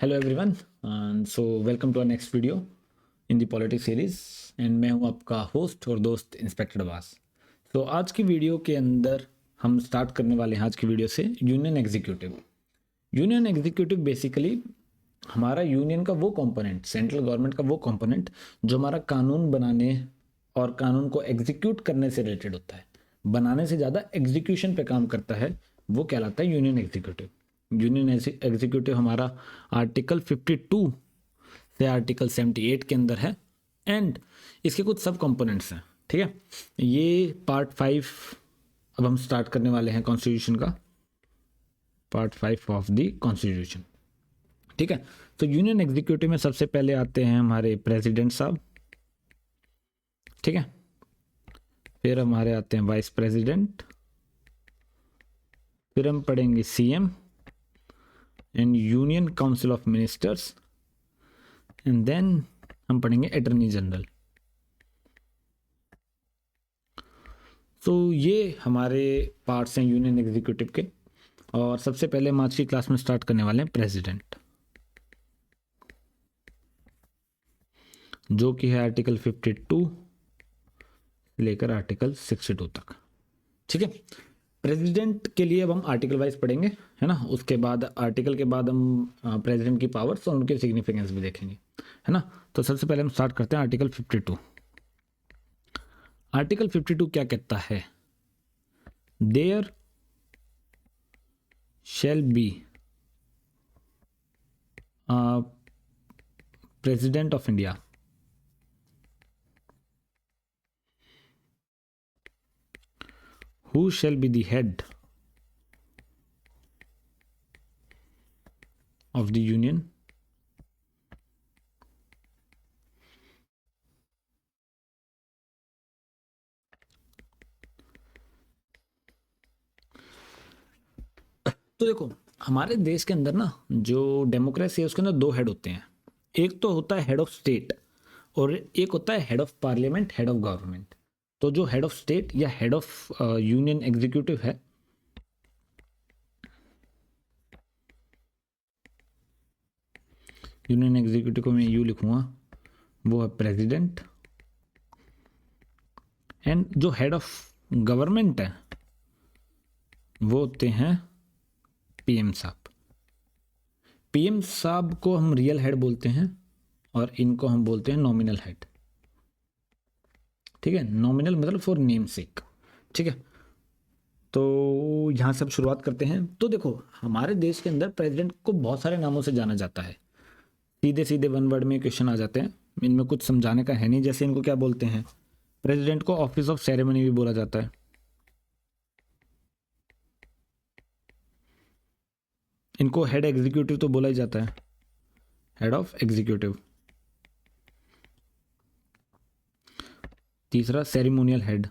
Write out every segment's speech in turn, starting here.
Hello everyone so welcome to our next video in the politics series and मैं हूं आपका host और दोस्त इंस्पेक्टर अब्बास। तो आज की वीडियो के अंदर हम स्टार्ट करने वाले हैं आज की वीडियो से union executive. Union executive basically हमारा यूनियन का वो कंपोनेंट, सेंट्रल गवर्नमेंट का वो कंपोनेंट जो हमारा कानून बनाने और कानून को एग्जीक्यूट करने से रिलेटेड होता है। बनाने से ज़्यादा एग्जीक्यूशन पे काम करता है, वो कहलाता है यूनियन एग्जीक्यूटिव। यूनियन एग्जीक्यूटिव हमारा आर्टिकल 52 से आर्टिकल 78 के अंदर है एंड इसके कुछ सब कंपोनेंट्स हैं। ठीक है, ये पार्ट 5 अब हम स्टार्ट करने वाले हैं कॉन्स्टिट्यूशन का, पार्ट 5 ऑफ द कॉन्स्टिट्यूशन। ठीक है, तो यूनियन एग्जीक्यूटिव में सबसे पहले आते हैं हमारे प्रेसिडेंट साहब। ठीक है, फिर हमारे आते हैं वाइस प्रेसिडेंट, फिर हम पढ़ेंगे CM and union council of ministers and then हम पढ़ेंगे अटॉर्नी जनरल। तो ये हमारे पार्ट्स हैं यूनियन एग्जीक्यूटिव के। और सबसे पहले हम आज की क्लास में स्टार्ट करने वाले हैं प्रेसिडेंट, जो कि है आर्टिकल 52 लेकर आर्टिकल 62 तक। ठीक है, प्रेसिडेंट के लिए अब हम आर्टिकल वाइज पढ़ेंगे, है ना। उसके बाद आर्टिकल के बाद हम प्रेसिडेंट की पावर्स और उनके सिग्निफिकेंस भी देखेंगे, है ना। तो सबसे पहले हम स्टार्ट करते हैं आर्टिकल 52। आर्टिकल 52 क्या कहता है? There shall be president of India who shall be the head of the union तो देखो, हमारे देश के अंदर ना जो डेमोक्रेसी है उसके अंदर दो हेड होते हैं। एक तो होता है हेड ऑफ स्टेट और एक होता है head of parliament, head of government. तो जो हेड ऑफ स्टेट या हेड ऑफ यूनियन एग्जीक्यूटिव है, यूनियन एग्जीक्यूटिव को मैं यू लिखूंगा, वो है प्रेसिडेंट। एंड जो हेड ऑफ गवर्नमेंट है वो होते हैं पीएम साहब। पीएम साहब को हम रियल हेड बोलते हैं और इनको हम बोलते हैं नॉमिनल हेड। ठीक है, नॉमिनल मतलब फॉर नेम सेक। ठीक है, तो यहाँ से अब शुरुआत करते हैं। तो देखो, हमारे देश के अंदर प्रेसिडेंट को बहुत सारे नामों से जाना जाता है। सीधे सीधे वन वर्ड में क्वेश्चन आ जाते हैं, इनमें कुछ समझाने का है नहीं। जैसे इनको क्या बोलते हैं? प्रेसिडेंट को ऑफिस ऑफ सेरेमनी भी बोला जाता है। इनको हेड एग्जीक्यूटिव तो बोला ही जाता है, हेड ऑफ एग्जीक्यूटिव। तीसरा सेरेमोनियल हेड।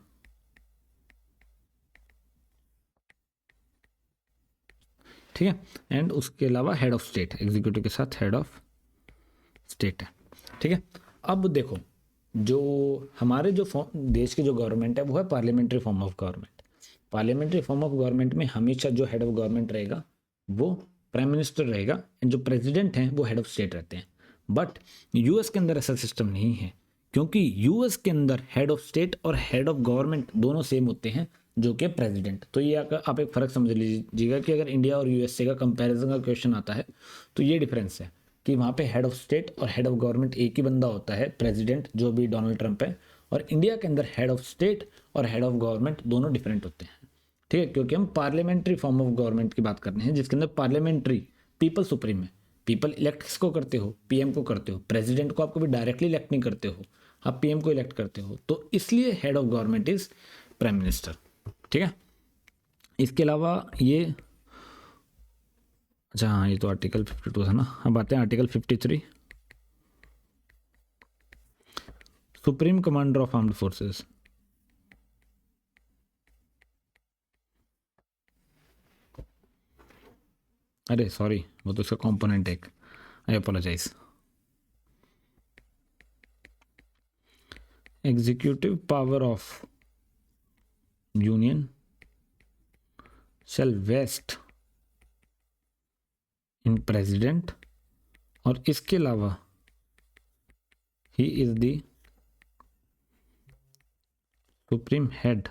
ठीक है, एंड उसके अलावा हेड ऑफ स्टेट, एग्जीक्यूटिव के साथ हेड ऑफ स्टेट है। ठीक है, अब देखो, जो हमारे जो देश की जो गवर्नमेंट है वो है parliamentary form of government. Parliamentary form of government में हमेशा जो हेड ऑफ गवर्नमेंट रहेगा वो प्राइम मिनिस्टर रहेगा एंड जो प्रेसिडेंट हैं वो हेड ऑफ स्टेट रहते हैं। बट यूएस के अंदर ऐसा सिस्टम नहीं है, क्योंकि यूएस के अंदर हेड ऑफ स्टेट और हेड ऑफ गवर्नमेंट दोनों सेम होते हैं, जो कि प्रेसिडेंट। तो ये आप एक फ़र्क समझ लीजिएगा कि अगर इंडिया और यूएसए का कंपैरिजन का क्वेश्चन आता है तो ये डिफरेंस है कि वहाँ पे हेड ऑफ स्टेट और हेड ऑफ गवर्नमेंट एक ही बंदा होता है, प्रेसिडेंट, जो भी डोनाल्ड ट्रंप है। और इंडिया के अंदर हेड ऑफ स्टेट और हेड ऑफ गवर्नमेंट दोनों डिफरेंट होते हैं। ठीक है, क्योंकि हम पार्लियामेंट्री फॉर्म ऑफ गवर्नमेंट की बात कर रहे हैं, जिसके अंदर पार्लियामेंट्री पीपल सुप्रीम है। पीपल इलेक्ट किसको करते हो? पीएम को करते हो। प्रेसिडेंट को आप कभी डायरेक्टली इलेक्ट नहीं करते हो, आप पीएम को इलेक्ट करते हो। तो इसलिए head of government is prime minister. ठीक है, इसके अलावा ये, अच्छा हाँ, ये तो आर्टिकल 52 था ना। अब आते हैं article 53, supreme commander of armed forces. अरे सॉरी, वो तो इसका कंपोनेंट है एक, I apologise. Executive power of union shall vest in president और इसके अलावा he is the supreme head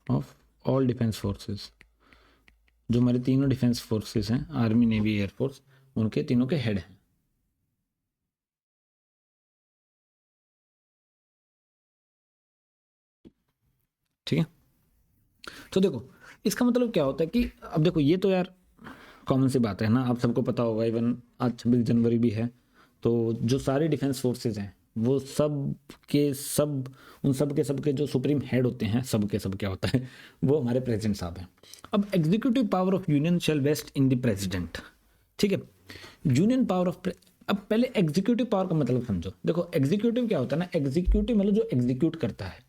of all defence forces. जो हमारे तीनों डिफेंस फोर्सेस हैं, आर्मी, नेवी, एयरफोर्स, उनके तीनों के हेड हैं। ठीक है, तो देखो इसका मतलब क्या होता है कि अब देखो ये तो यार कॉमन सी बात है ना, आप सबको पता होगा। इवन आज 26 जनवरी भी है, तो जो सारे डिफेंस फोर्सेस हैं वो सब के सब, उन सब के जो सुप्रीम हेड होते हैं, सब के सब क्या होता है, वो हमारे प्रेसिडेंट साहब हैं। अब executive power of union shall vest in the president. ठीक है, यूनियन पावर ऑफ, अब पहले एग्जीक्यूटिव पावर का मतलब समझो। देखो एग्जीक्यूटिव क्या होता है ना, एग्जीक्यूटिव मतलब जो एग्जीक्यूट करता है।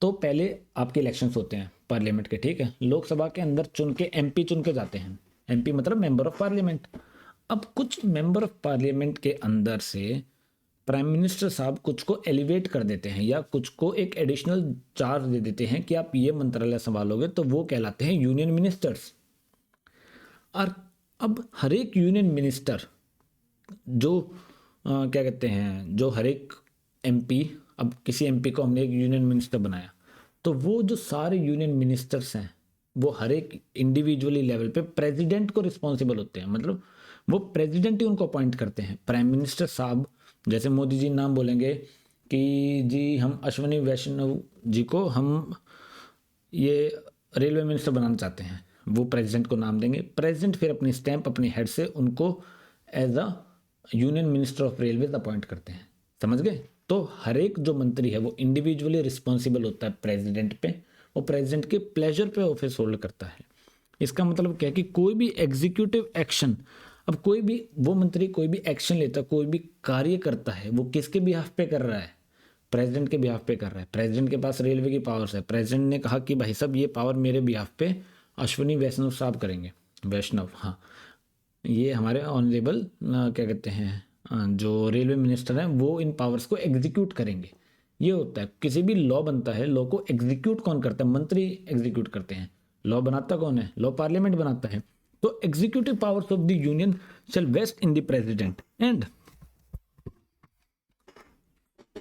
तो पहले आपके इलेक्शंस होते हैं पार्लियामेंट के, ठीक है, लोकसभा के अंदर चुन के एमपी चुन के जाते हैं। एमपी मतलब मेंबर ऑफ पार्लियामेंट। अब कुछ मेंबर ऑफ पार्लियामेंट के अंदर से प्राइम मिनिस्टर साहब कुछ को एलिवेट कर देते हैं या कुछ को एक एडिशनल चार्ज दे देते हैं कि आप ये मंत्रालय संभालोगे, तो वो कहलाते हैं यूनियन मिनिस्टर्स। और अब हर एक यूनियन मिनिस्टर जो क्या कहते हैं, जो हर एक एमपी, अब किसी एमपी को हमने एक यूनियन मिनिस्टर बनाया, तो वो जो सारे यूनियन मिनिस्टर्स हैं वो हर एक इंडिविजुअली लेवल पे प्रेसिडेंट को रिस्पॉन्सिबल होते हैं। मतलब वो प्रेसिडेंट ही उनको अपॉइंट करते हैं। प्राइम मिनिस्टर साहब, जैसे मोदी जी नाम बोलेंगे कि जी हम अश्विनी वैष्णव जी को हम ये रेलवे मिनिस्टर बनाना चाहते हैं, वो प्रेसिडेंट को नाम देंगे। प्रेसिडेंट फिर अपनी स्टैंप अपनी हेड से उनको as a union minister of railways appoint करते हैं। समझ गए? तो हर एक जो मंत्री है वो इंडिविजुअली रिस्पॉन्सिबल होता है प्रेसिडेंट पे, और प्रेसिडेंट के प्लेजर पे ऑफिस होल्ड करता है। इसका मतलब क्या है कि कोई भी एग्जीक्यूटिव एक्शन, अब कोई भी वो मंत्री कोई भी एक्शन लेता है, कोई भी कार्य करता है, वो किसके बिहाफ पे कर रहा है? प्रेसिडेंट के बिहाफ पे कर रहा है। प्रेसिडेंट के पास रेलवे की पावर्स है। प्रेसिडेंट ने कहा कि भाई साहब ये पावर मेरे बिहाफ पे अश्विनी वैष्णव साहब करेंगे। वैष्णव, हाँ, ये हमारे ऑनरेबल क्या कहते हैं जो रेलवे मिनिस्टर हैं वो इन पावर्स को एग्जीक्यूट करेंगे। ये होता है, किसी भी लॉ बनता है, लॉ को एग्जीक्यूट कौन करता है? मंत्री एग्जीक्यूट करते हैं। लॉ बनाता कौन है? लॉ पार्लियामेंट बनाता है। तो executive powers of the union shall vest in the president. And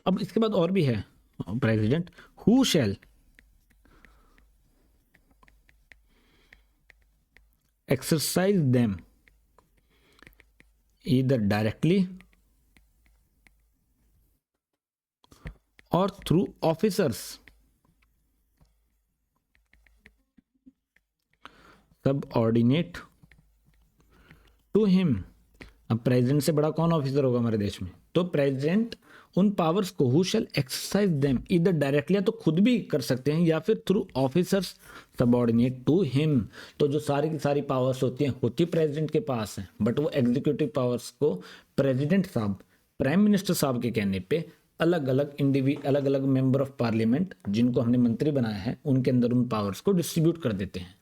अब इसके बाद और भी है, president who shall exercise them either directly or through officers subordinate to him। अब प्रेसिडेंट से बड़ा कौन ऑफिसर होगा हमारे देश में? तो प्रेसिडेंट उन पावर्स को who shall exercise them either directly, या तो खुद भी कर सकते हैं या फिर through officers subordinate to him. तो जो सारी की सारी पावर्स होती प्रेसिडेंट के पास है, बट वो एग्जीक्यूटिव पावर्स को प्रेसिडेंट साहब, प्राइम मिनिस्टर साहब के कहने पे अलग अलग मेंबर ऑफ पार्लियामेंट जिनको हमने मंत्री बनाया है उनके अंदर उन पावर्स को डिस्ट्रीब्यूट कर देते हैं।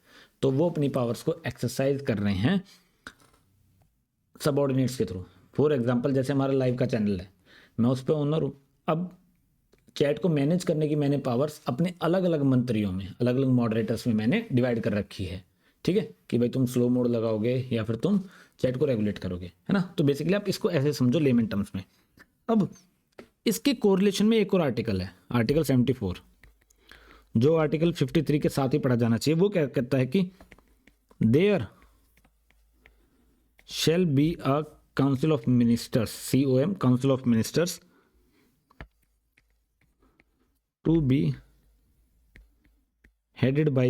तो वो अपनी पावर्स को एक्सरसाइज कर रहे हैं सबऑर्डिनेट्स के थ्रू। फॉर एग्जांपल जैसे हमारा लाइव का चैनल है, मैं उस पर ओनर हूँ। अब चैट को मैनेज करने की मैंने पावर्स अपने अलग अलग मंत्रियों में, अलग अलग मॉडरेटर्स में मैंने डिवाइड कर रखी है। ठीक है, कि भाई तुम स्लो मोड लगाओगे या फिर तुम चैट को रेगुलेट करोगे, है ना। तो बेसिकली आप इसको ऐसे समझो लेमन टर्म्स में। अब इसके कोरिलेशन में एक और आर्टिकल है, आर्टिकल 74, जो आर्टिकल 53 के साथ ही पढ़ा जाना चाहिए। वो क्या कहता है कि there shall be a council of ministers, COM, council of ministers, to be headed by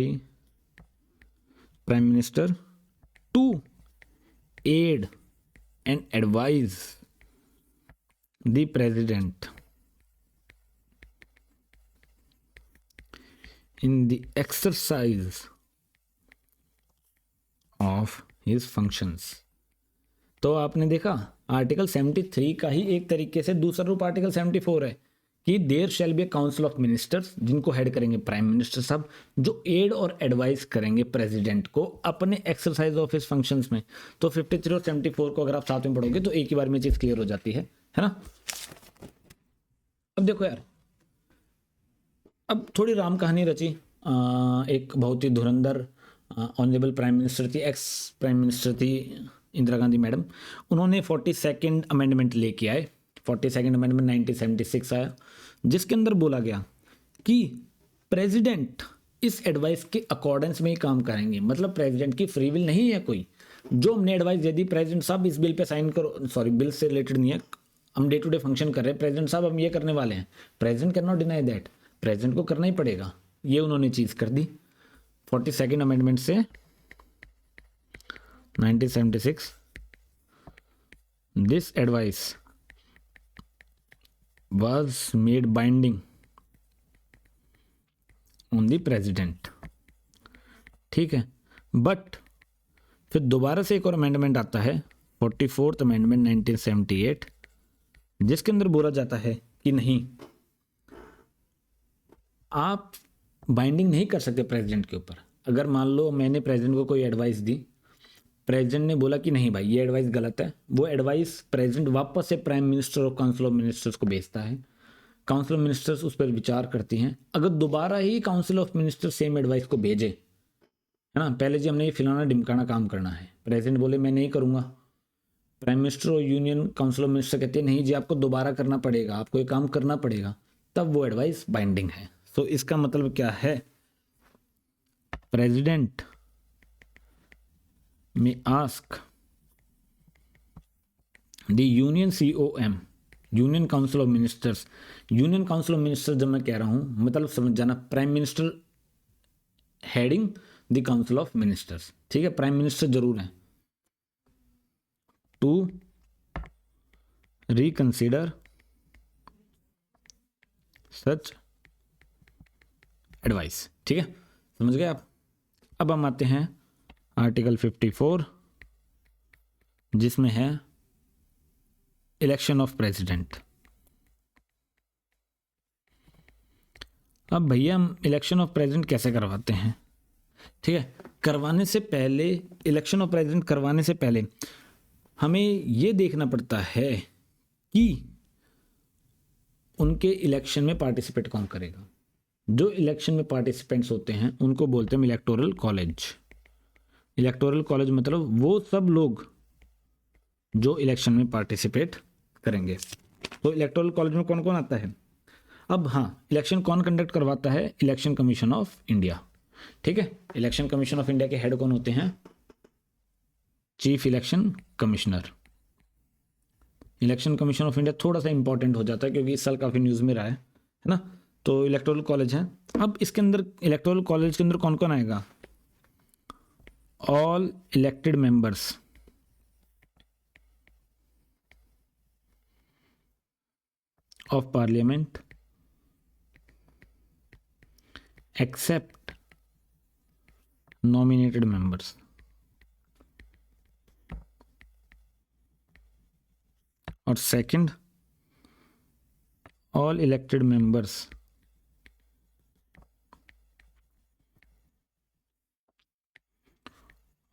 prime minister to aid and advise the president in the exercise of his functions। तो आपने देखा आर्टिकल 73 का ही एक तरीके से दूसरा रूप आर्टिकल 74 है कि there shall be a council of ministers, जिनको हेड करेंगे प्राइम मिनिस्टर साहब, जो एड और एडवाइस करेंगे प्रेसिडेंट को अपने एक्सरसाइज ऑफ हिज फंक्शंस में। तो 53 और 74 को अगर आप साथ में पढ़ोगे तो एक ही बार में चीज क्लियर हो जाती है ना। अब देखो यार, अब थोड़ी राम कहानी रची एक बहुत ही धुरंधर ऑनरेबल प्राइम मिनिस्टर थी, एक्स प्राइम मिनिस्टर थी इंदिरा गांधी मैडम, उन्होंने 42nd अमेंडमेंट लेके आए। 42nd अमेंडमेंट 1976 आया, जिसके अंदर बोला गया कि प्रेसिडेंट इस एडवाइस के अकॉर्डेंस में ही काम करेंगे। मतलब प्रेसिडेंट की फ्री विल नहीं है कोई, जो हमने एडवाइस दे दी प्रेसिडेंट साहब इस बिल पे साइन करो, सॉरी बिल से रिलेटेड नहीं है, हम डे टू डे फंक्शन कर रहे हैं, प्रेसिडेंट साहब हम ये करने वाले हैं, president can not deny that, president को करना ही पड़ेगा। ये उन्होंने चीज़ कर दी 42nd अमेंडमेंट से 1976। This advice was made binding on the president, ठीक है। बट फिर दोबारा से एक और अमेंडमेंट आता है 44th अमेंडमेंट 1978, जिसके अंदर बोला जाता है कि नहीं, आप बाइंडिंग नहीं कर सकते प्रेसिडेंट के ऊपर। अगर मान लो मैंने प्रेसिडेंट को कोई एडवाइस दी, प्रेसिडेंट ने बोला कि नहीं भाई ये एडवाइस गलत है, वो एडवाइस प्रेसिडेंट वापस से प्राइम मिनिस्टर और काउंसिल ऑफ मिनिस्टर्स को भेजता है, काउंसिल ऑफ मिनिस्टर्स उस पर विचार करती हैं। अगर दोबारा ही council of minister same advice को भेजे, है ना, पहले जी हमने ये फिलाना ढिमकाना काम करना है, प्रेसिडेंट बोले मैं नहीं करूँगा, प्राइम मिनिस्टर और यूनियन काउंसिल ऑफ मिनिस्टर कहते हैं नहीं जी आपको दोबारा करना पड़ेगा, आपको ये काम करना पड़ेगा, तब वो एडवाइस बाइंडिंग है। सो इसका मतलब क्या है, प्रेसिडेंट में ask the union COM, union council of ministers, union council of ministers जब मैं कह रहा हूं मतलब समझ जाना, prime minister heading the council of ministers, ठीक है, प्राइम मिनिस्टर जरूर है, टू रिकंसिडर सच एडवाइस, ठीक है, समझ गए आप। अब हम आते हैं आर्टिकल 54, जिसमें है इलेक्शन ऑफ प्रेसिडेंट। अब भैया हम इलेक्शन ऑफ प्रेसिडेंट कैसे करवाते हैं, ठीक है, करवाने से पहले, इलेक्शन ऑफ प्रेसिडेंट करवाने से पहले हमें ये देखना पड़ता है कि उनके इलेक्शन में पार्टिसिपेट कौन करेगा। जो इलेक्शन में पार्टिसिपेंट्स होते हैं उनको बोलते हैं इलेक्टोरल कॉलेज। इलेक्टोरल कॉलेज मतलब वो सब लोग जो इलेक्शन में पार्टिसिपेट करेंगे। तो इलेक्टोरल कॉलेज में कौन कौन आता है। अब हाँ, इलेक्शन कौन कंडक्ट करवाता है, इलेक्शन कमीशन ऑफ इंडिया, ठीक है। इलेक्शन कमीशन ऑफ इंडिया के हेड कौन होते हैं, chief election commissioner. Election commission of India थोड़ा सा इंपॉर्टेंट हो जाता है क्योंकि इस साल काफ़ी न्यूज़ में रहा है ना। तो इलेक्टोरल कॉलेज है। अब इसके अंदर इलेक्टोरल कॉलेज के अंदर कौन कौन आएगा, all elected members of parliament except nominated members. और second, all elected members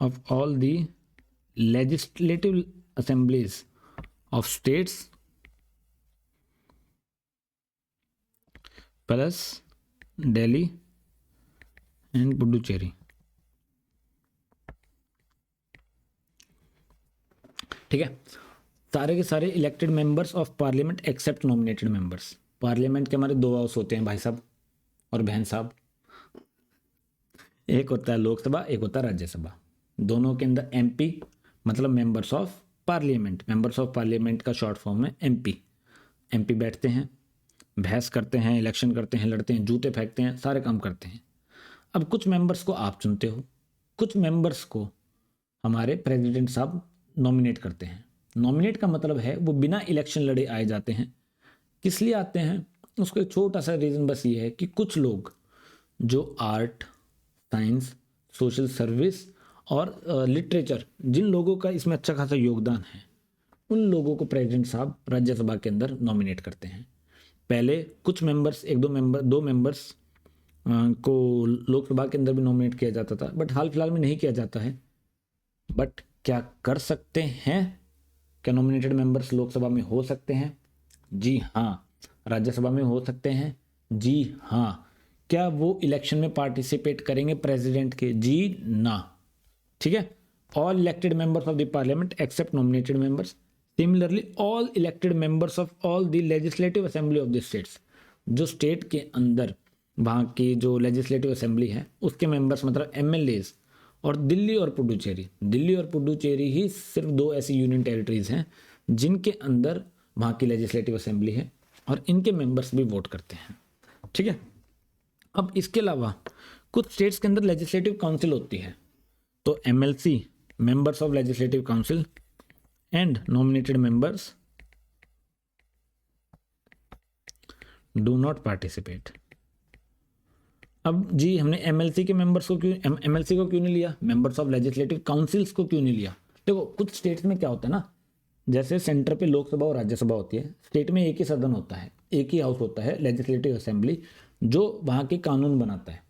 of all the legislative assemblies of states plus Delhi and Puducherry, ठीक है। सारे के सारे elected members of parliament except nominated members. Parliament के हमारे दो house होते हैं भाई साहब और बहन साहब, एक होता है लोकसभा, एक होता है राज्यसभा। दोनों के अंदर MP मतलब members of parliament, members of parliament का शॉर्ट फॉर्म है MP बैठते हैं, बहस करते हैं, इलेक्शन करते हैं, लड़ते हैं, जूते फेंकते हैं, सारे काम करते हैं। अब कुछ मेंबर्स को आप चुनते हो, कुछ मेंबर्स को हमारे प्रेसिडेंट साहब नॉमिनेट करते हैं। नॉमिनेट का मतलब है वो बिना इलेक्शन लड़े आए जाते हैं। किस लिए आते हैं, उसको एक छोटा सा रीज़न बस ये है कि कुछ लोग जो आर्ट, साइंस, सोशल सर्विस और लिटरेचर, जिन लोगों का इसमें अच्छा खासा योगदान है, उन लोगों को प्रेसिडेंट साहब राज्यसभा के अंदर नॉमिनेट करते हैं। पहले कुछ मेंबर्स, दो मेंबर्स को लोकसभा के अंदर भी नॉमिनेट किया जाता था, बट हाल फिलहाल में नहीं किया जाता है। बट क्या कर सकते हैं, क्या नॉमिनेटेड मेंबर्स लोकसभा में हो सकते हैं? जी हाँ। राज्यसभा में हो सकते हैं? जी हाँ। क्या वो इलेक्शन में पार्टिसिपेट करेंगे प्रेसिडेंट के? जी ना। ठीक है, all elected members of the parliament except nominated members, similarly all elected members of all the legislative assembly of the states. जो स्टेट के अंदर वहाँ की जो लेजिस्लेटिव असेंबली है उसके मेंबर्स मतलब एमएलएज, और दिल्ली और पुडुचेरी ही सिर्फ दो ऐसी यूनियन टेरिटरीज हैं जिनके अंदर वहाँ की लेजिस्लेटिव असेंबली है और इनके मेंबर्स भी वोट करते हैं। ठीक है, अब इसके अलावा कुछ स्टेट्स के अंदर लेजिस्लेटिव काउंसिल होती है, तो MLC members of legislative council and nominated members do not participate. अब जी हमने एमएलसी के मेंबर्स को क्यों, एमएलसी को क्यों नहीं लिया, मेंबर्स ऑफ लेजिस्लेटिव काउंसिल्स को क्यों नहीं लिया? देखो कुछ स्टेट्स में क्या होता है ना, जैसे सेंटर पे लोकसभा और राज्यसभा होती है, स्टेट में एक ही सदन होता है, एक ही हाउस होता है लेजिस्लेटिव असेंबली, जो वहाँ के कानून बनाता है।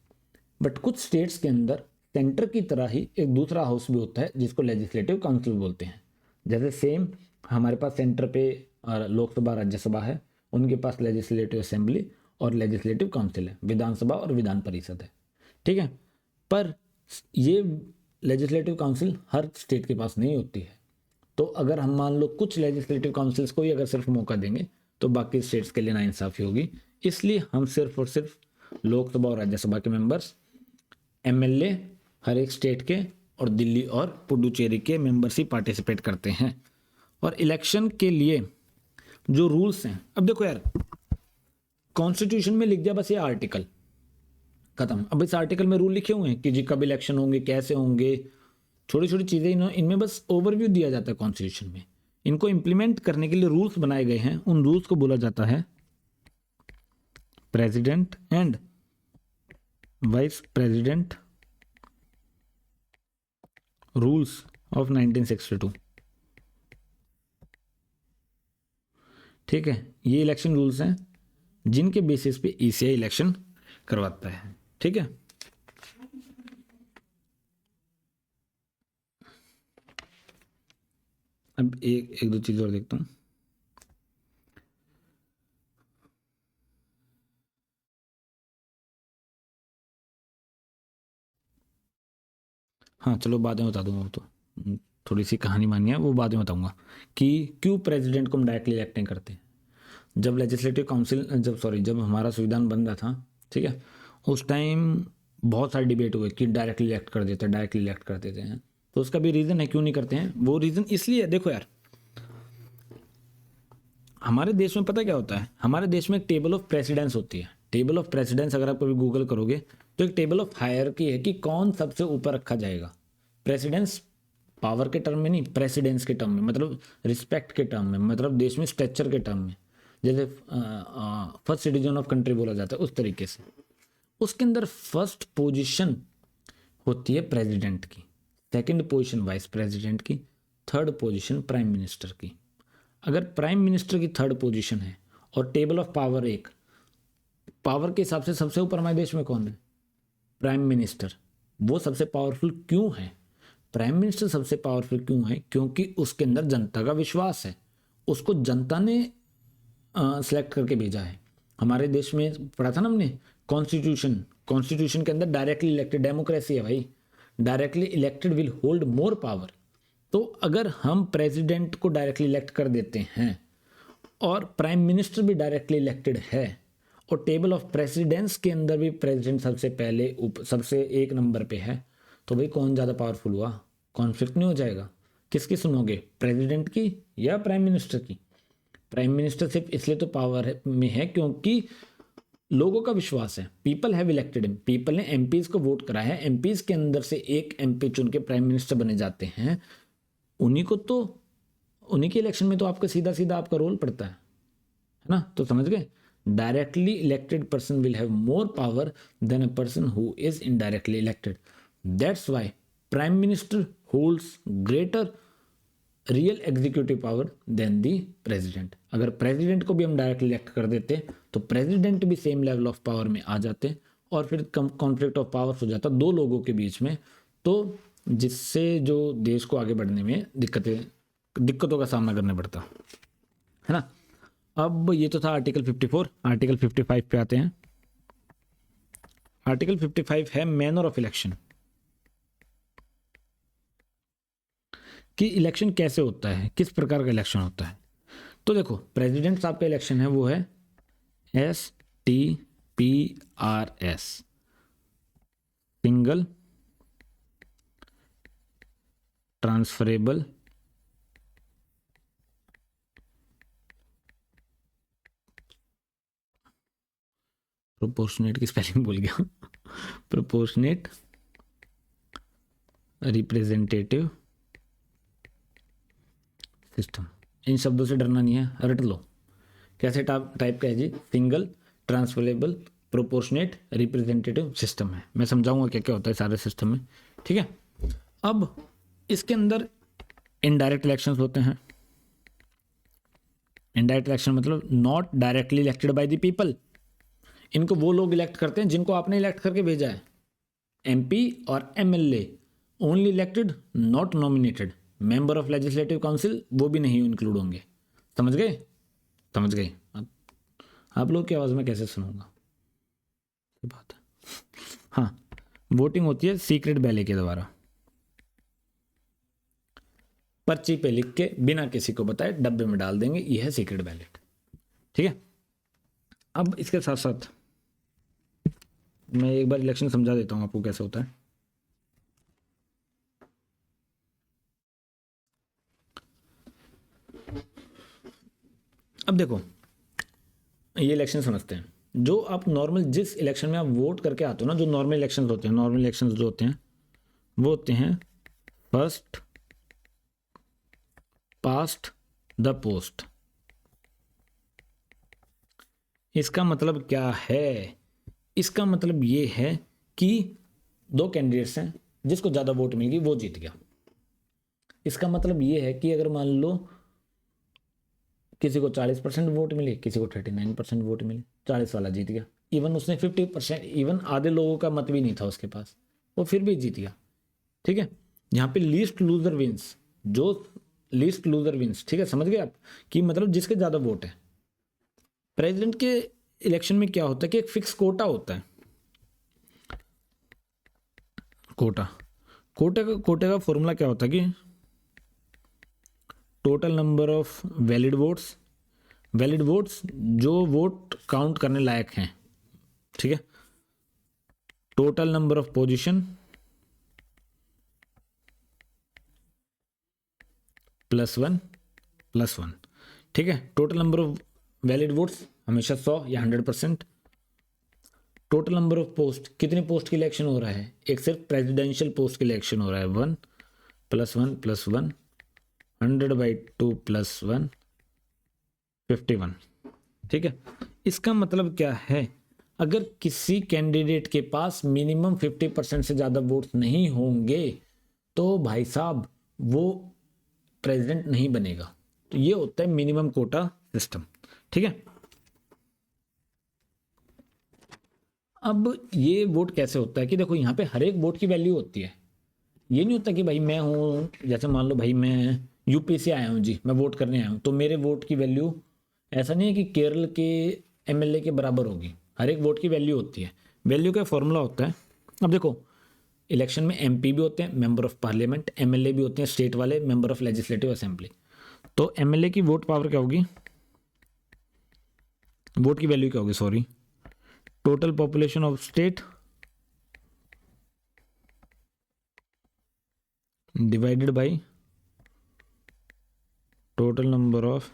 बट कुछ स्टेट्स के अंदर सेंटर की तरह ही एक दूसरा हाउस भी होता है जिसको लेजिस्लेटिव काउंसिल बोलते हैं। जैसे सेम हमारे पास सेंटर पे लोकसभा राज्यसभा है, उनके पास लेजिस्लेटिव असेंबली और लेजिस्लेटिव काउंसिल है, विधानसभा और विधान परिषद है। ठीक है, पर ये लेजिस्लेटिव काउंसिल हर स्टेट के पास नहीं होती है। तो अगर हम मान लो कुछ लेजिस्लेटिव काउंसिल्स को ही अगर सिर्फ मौका देंगे तो बाकी स्टेट्स के लिए नाइंसाफ़ी होगी, इसलिए हम सिर्फ और सिर्फ लोकसभा और राज्यसभा के मेंबर्स, एमएलए हर एक स्टेट के और दिल्ली और पुडुचेरी के मेंबर्स ही पार्टिसिपेट करते हैं। और इलेक्शन के लिए जो रूल्स हैं, अब देखो यार कॉन्स्टिट्यूशन में लिख दिया बस ये आर्टिकल खत्म। अब इस आर्टिकल में रूल लिखे हुए हैं कि जी कब इलेक्शन होंगे, कैसे होंगे, छोटी छोटी चीज़ें इनमें बस ओवरव्यू दिया जाता है कॉन्स्टिट्यूशन में। इनको इम्प्लीमेंट करने के लिए रूल्स बनाए गए हैं, उन रूल्स को बोला जाता है president and vice president rules of 1962। ठीक है, ये इलेक्शन रूल्स हैं जिनके बेसिस पे ईसीआई इलेक्शन करवाता है। ठीक है, अब एक दो चीज़ और देखता हूँ। हाँ चलो बाद में बता दूंगा, वो तो थोड़ी सी कहानी मानी है, वो बाद में बताऊंगा कि क्यों प्रेसिडेंट को हम डायरेक्टली इलेक्ट नहीं करते। जब लेजिस्लेटिव काउंसिल जब हमारा संविधान बन रहा था, ठीक है, उस टाइम बहुत सारे डिबेट हुए कि डायरेक्टली इलेक्ट कर देते हैं। तो उसका भी रीज़न है क्यों नहीं करते हैं। वो रीज़न इसलिए है, देखो यार हमारे देश में पता क्या होता है, हमारे देश में एक टेबल ऑफ प्रेसिडेंस होती है। टेबल ऑफ प्रेसिडेंस अगर आप कभी गूगल करोगे तो एक टेबल ऑफ हायरार्की है कि कौन सबसे ऊपर रखा जाएगा। प्रेसिडेंस पावर के टर्म में नहीं, प्रेसिडेंस के टर्म में, मतलब रिस्पेक्ट के टर्म में, मतलब देश में स्ट्रक्चर के टर्म में, जैसे फर्स्ट सिटीजन ऑफ कंट्री बोला जाता है उस तरीके से। उसके अंदर फर्स्ट पोजीशन होती है प्रेसिडेंट की, सेकंड पोजीशन वाइस प्रेसिडेंट की, थर्ड पोजीशन प्राइम मिनिस्टर की। अगर प्राइम मिनिस्टर की थर्ड पोजीशन है और टेबल ऑफ पावर एक, पावर के हिसाब से सबसे ऊपर हमारे देश में कौन है? Prime minister. वो सबसे पावरफुल क्यों है? प्राइम मिनिस्टर सबसे पावरफुल क्यों है? क्योंकि उसके अंदर जनता का विश्वास है, उसको जनता ने सेलेक्ट करके भेजा है। हमारे देश में पढ़ा था ना हमने कॉन्स्टिट्यूशन के अंदर डायरेक्टली इलेक्टेड डेमोक्रेसी है भाई, directly elected will hold more power. तो अगर हम प्रेसिडेंट को डायरेक्टली इलेक्ट कर देते हैं और प्राइम मिनिस्टर भी डायरेक्टली इलेक्टेड है और टेबल ऑफ प्रेसिडेंस के अंदर भी प्रेसिडेंट सबसे पहले सबसे एक नंबर पे है, तो भाई कौन ज़्यादा पावरफुल हुआ? कॉन्फ्लिक्ट नहीं हो जाएगा? किसकी सुनोगे, प्रेसिडेंट की या प्राइम मिनिस्टर की? प्राइम मिनिस्टर सिर्फ इसलिए तो पावर में है क्योंकि लोगों का विश्वास है, people have elected him, people ने एमपीज को वोट करा है, एमपीज के अंदर से एक एमपी चुन के प्राइम मिनिस्टर बने जाते हैं, उन्हीं के इलेक्शन में तो आपका सीधा सीधा आपका रोल पड़ता है ना। तो समझ गए, directly elected person will have more power than a person who is indirectly elected. That's why prime minister holds greater real executive power than the president. अगर प्रेसिडेंट को भी हम डायरेक्टली इलेक्ट कर देते तो प्रेसिडेंट भी सेम लेवल ऑफ पावर में आ जाते और फिर कॉन्फ्लिक्ट ऑफ पावर्स हो जाता दो लोगों के बीच में, तो जिससे जो देश को आगे बढ़ने में दिक्कतों का सामना करना पड़ता है ना। अब ये तो था आर्टिकल 54। आर्टिकल 55 पे आते हैं। आर्टिकल 55 है मैनर ऑफ इलेक्शन, कि इलेक्शन कैसे होता है, किस प्रकार का इलेक्शन होता है। तो देखो प्रेसिडेंट साहब का इलेक्शन है वो है STPRS, सिंगल ट्रांसफरेबल प्रोपोर्शनेट की स्पेलिंग भूल गया प्रोपोर्शनेट रिप्रेजेंटेटिव सिस्टम। इन शब्दों से डरना नहीं है, रट लो। कैसे टाइप का है जी? Single transferable proportionate representative system है। मैं समझाऊंगा क्या क्या होता है सारे सिस्टम में, ठीक है। अब इसके अंदर इनडायरेक्ट इलेक्शंस होते हैं। इनडायरेक्ट इलेक्शन मतलब not directly elected by the people. इनको वो लोग इलेक्ट करते हैं जिनको आपने इलेक्ट करके भेजा है। MP और MLA only elected, not nominated. Member of legislative council वो भी नहीं इंक्लूड होंगे। समझ गए? समझ गए? आप लोग की आवाज़ में कैसे सुनूंगा, ये बात है। हाँ, वोटिंग होती है सीक्रेट बैलेट के द्वारा, पर्ची पे लिख के बिना किसी को बताए डब्बे में डाल देंगे, ये है सीक्रेट बैलेट, ठीक है। अब इसके साथ साथ मैं एक बार इलेक्शन समझा देता हूँ आपको कैसे होता है। अब देखो ये इलेक्शन समझते हैं। जो आप नॉर्मल जिस इलेक्शन में आप वोट करके आते हो ना, जो नॉर्मल इलेक्शंस होते हैं, नॉर्मल इलेक्शंस जो होते हैं वो होते हैं फर्स्ट पास्ट द पोस्ट। इसका मतलब क्या है? इसका मतलब ये है कि दो कैंडिडेट्स हैं, जिसको ज़्यादा वोट मिल गई वो जीत गया। इसका मतलब ये है कि अगर मान लो किसी को 40% वोट मिले, किसी को 39% वोट मिले, 40 वाला जीत गया। इवन उसने 50%, इवन आधे लोगों का मत भी नहीं था उसके पास, वो फिर भी जीत गया, ठीक है। यहाँ पे लीस्ट लूजर विंस, जो लीस्ट लूजर विंस, ठीक है, समझ गए आप? कि मतलब जिसके ज़्यादा वोट है। प्रेसिडेंट के इलेक्शन में क्या होता है कि एक फिक्स कोटा होता है। कोटे का फॉर्मूला क्या होता है कि total number of valid votes जो वोट काउंट करने लायक हैं, ठीक है, टोटल नंबर ऑफ पोजीशन +1, ठीक है। Total number of valid votes हमेशा 100 या 100%। टोटल नंबर ऑफ पोस्ट, कितनी पोस्ट की इलेक्शन हो रहा है? एक सिर्फ प्रेसिडेंशियल पोस्ट की इलेक्शन हो रहा है, 1 + 1 + 1, 100/2 + 1, 51, ठीक है। इसका मतलब क्या है? अगर किसी कैंडिडेट के पास मिनिमम 50% से ज़्यादा वोट्स नहीं होंगे तो भाई साहब वो प्रेसिडेंट नहीं बनेगा। तो ये होता है मिनिमम कोटा सिस्टम, ठीक है। अब ये वोट कैसे होता है कि देखो यहाँ पे हर एक वोट की वैल्यू होती है। ये नहीं होता कि भाई मैं हूँ, जैसे मान लो भाई मैं यूपी से आया हूँ जी, मैं वोट करने आया हूँ, तो मेरे वोट की वैल्यू ऐसा नहीं है कि केरल के MLA के बराबर होगी। हर एक वोट की वैल्यू होती है। वैल्यू का फॉर्मूला होता है। अब देखो इलेक्शन में MP भी होते हैं, मेंबर ऑफ पार्लियामेंट, MLA भी होते हैं स्टेट वाले, मेंबर ऑफ लेजिस्लेटिव असेंबली। तो MLA की वोट पावर क्या होगी, वोट की वैल्यू क्या होगी, sorry, total population of state divided by total number of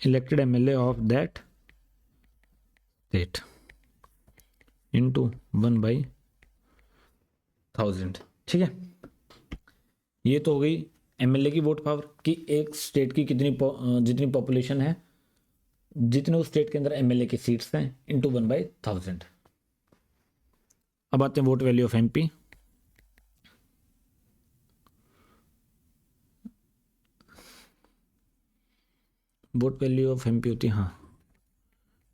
elected MLA of that state into 1/1000, ठीक है। ये तो हो गई MLA की वोट पावर कि एक स्टेट की जितनी पॉपुलेशन है, जितने उस स्टेट के अंदर MLA की सीट्स हैं, इंटू 1/1000। अब आते हैं vote value of MP। Vote value of MP होती है, हाँ,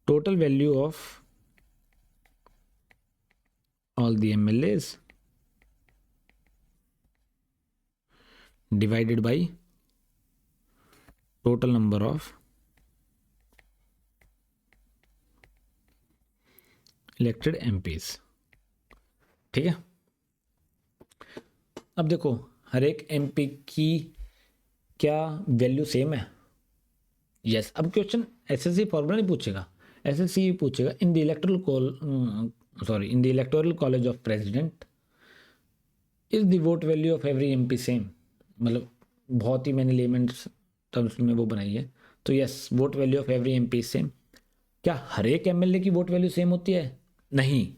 total value of all the MLAs divided by total number of elected MPs. ठीक है, अब देखो हर एक एमपी की क्या वैल्यू सेम है? यस। अब क्वेश्चन एसएससी फॉर्मूला नहीं पूछेगा, एसएससी पूछेगा in the electoral college of president is the vote value of every MP same. मतलब बहुत ही मैंने लेमेंट्स टर्म्स में वो बनाई है। तो yes, vote value of every MP same. क्या हर एक एमएलए की वोट वैल्यू सेम होती है? नहीं।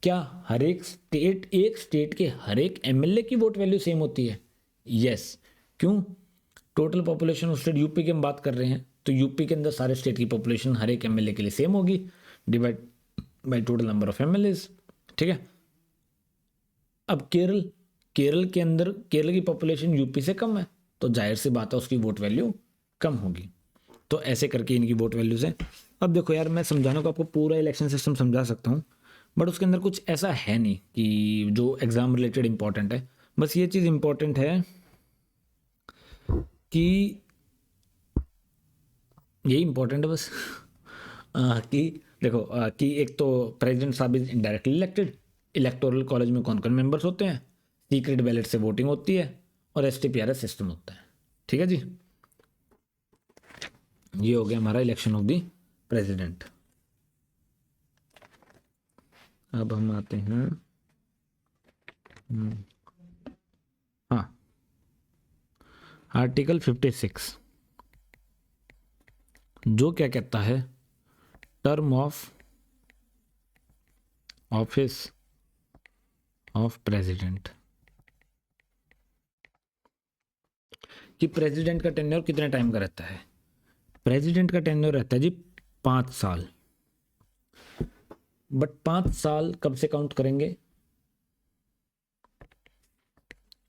क्या हर एक स्टेट के हर एक एमएलए की वोट वैल्यू सेम होती है? यस। क्यों? Total population of state UP की हम बात कर रहे हैं, तो यूपी के अंदर सारे स्टेट की पॉपुलेशन हर एक एमएलए के लिए सेम होगी, divide by total number of MLAs. ठीक है, अब केरल के अंदर केरल की पॉपुलेशन यूपी से कम है, तो जाहिर सी बात है उसकी वोट वैल्यू कम होगी। तो ऐसे करके इनकी वोट वैल्यूज हैं। अब देखो यार, मैं समझाने को आपको पूरा इलेक्शन सिस्टम समझा सकता हूँ, बट उसके अंदर कुछ ऐसा है नहीं कि जो एग्जाम रिलेटेड इंपॉर्टेंट है। बस ये चीज़ इंपॉर्टेंट है कि यही इंपॉर्टेंट है बस कि देखो कि एक तो प्रेसिडेंट साहब is indirectly elected, electoral college में कौन कौन मेंबर्स होते हैं, सीक्रेट बैलेट से वोटिंग होती है, और एसटीपीआरएस सिस्टम होता है। ठीक है जी, ये हो गया हमारा इलेक्शन ऑफ द प्रेसिडेंट। अब हम आते हैं हाँ, आर्टिकल 56 जो क्या कहता है, term of office of president, कि प्रेसिडेंट का टेन्योर कितने टाइम का रहता है? प्रेसिडेंट का टेन्योर रहता है जी 5 साल। बट 5 साल कब से काउंट करेंगे?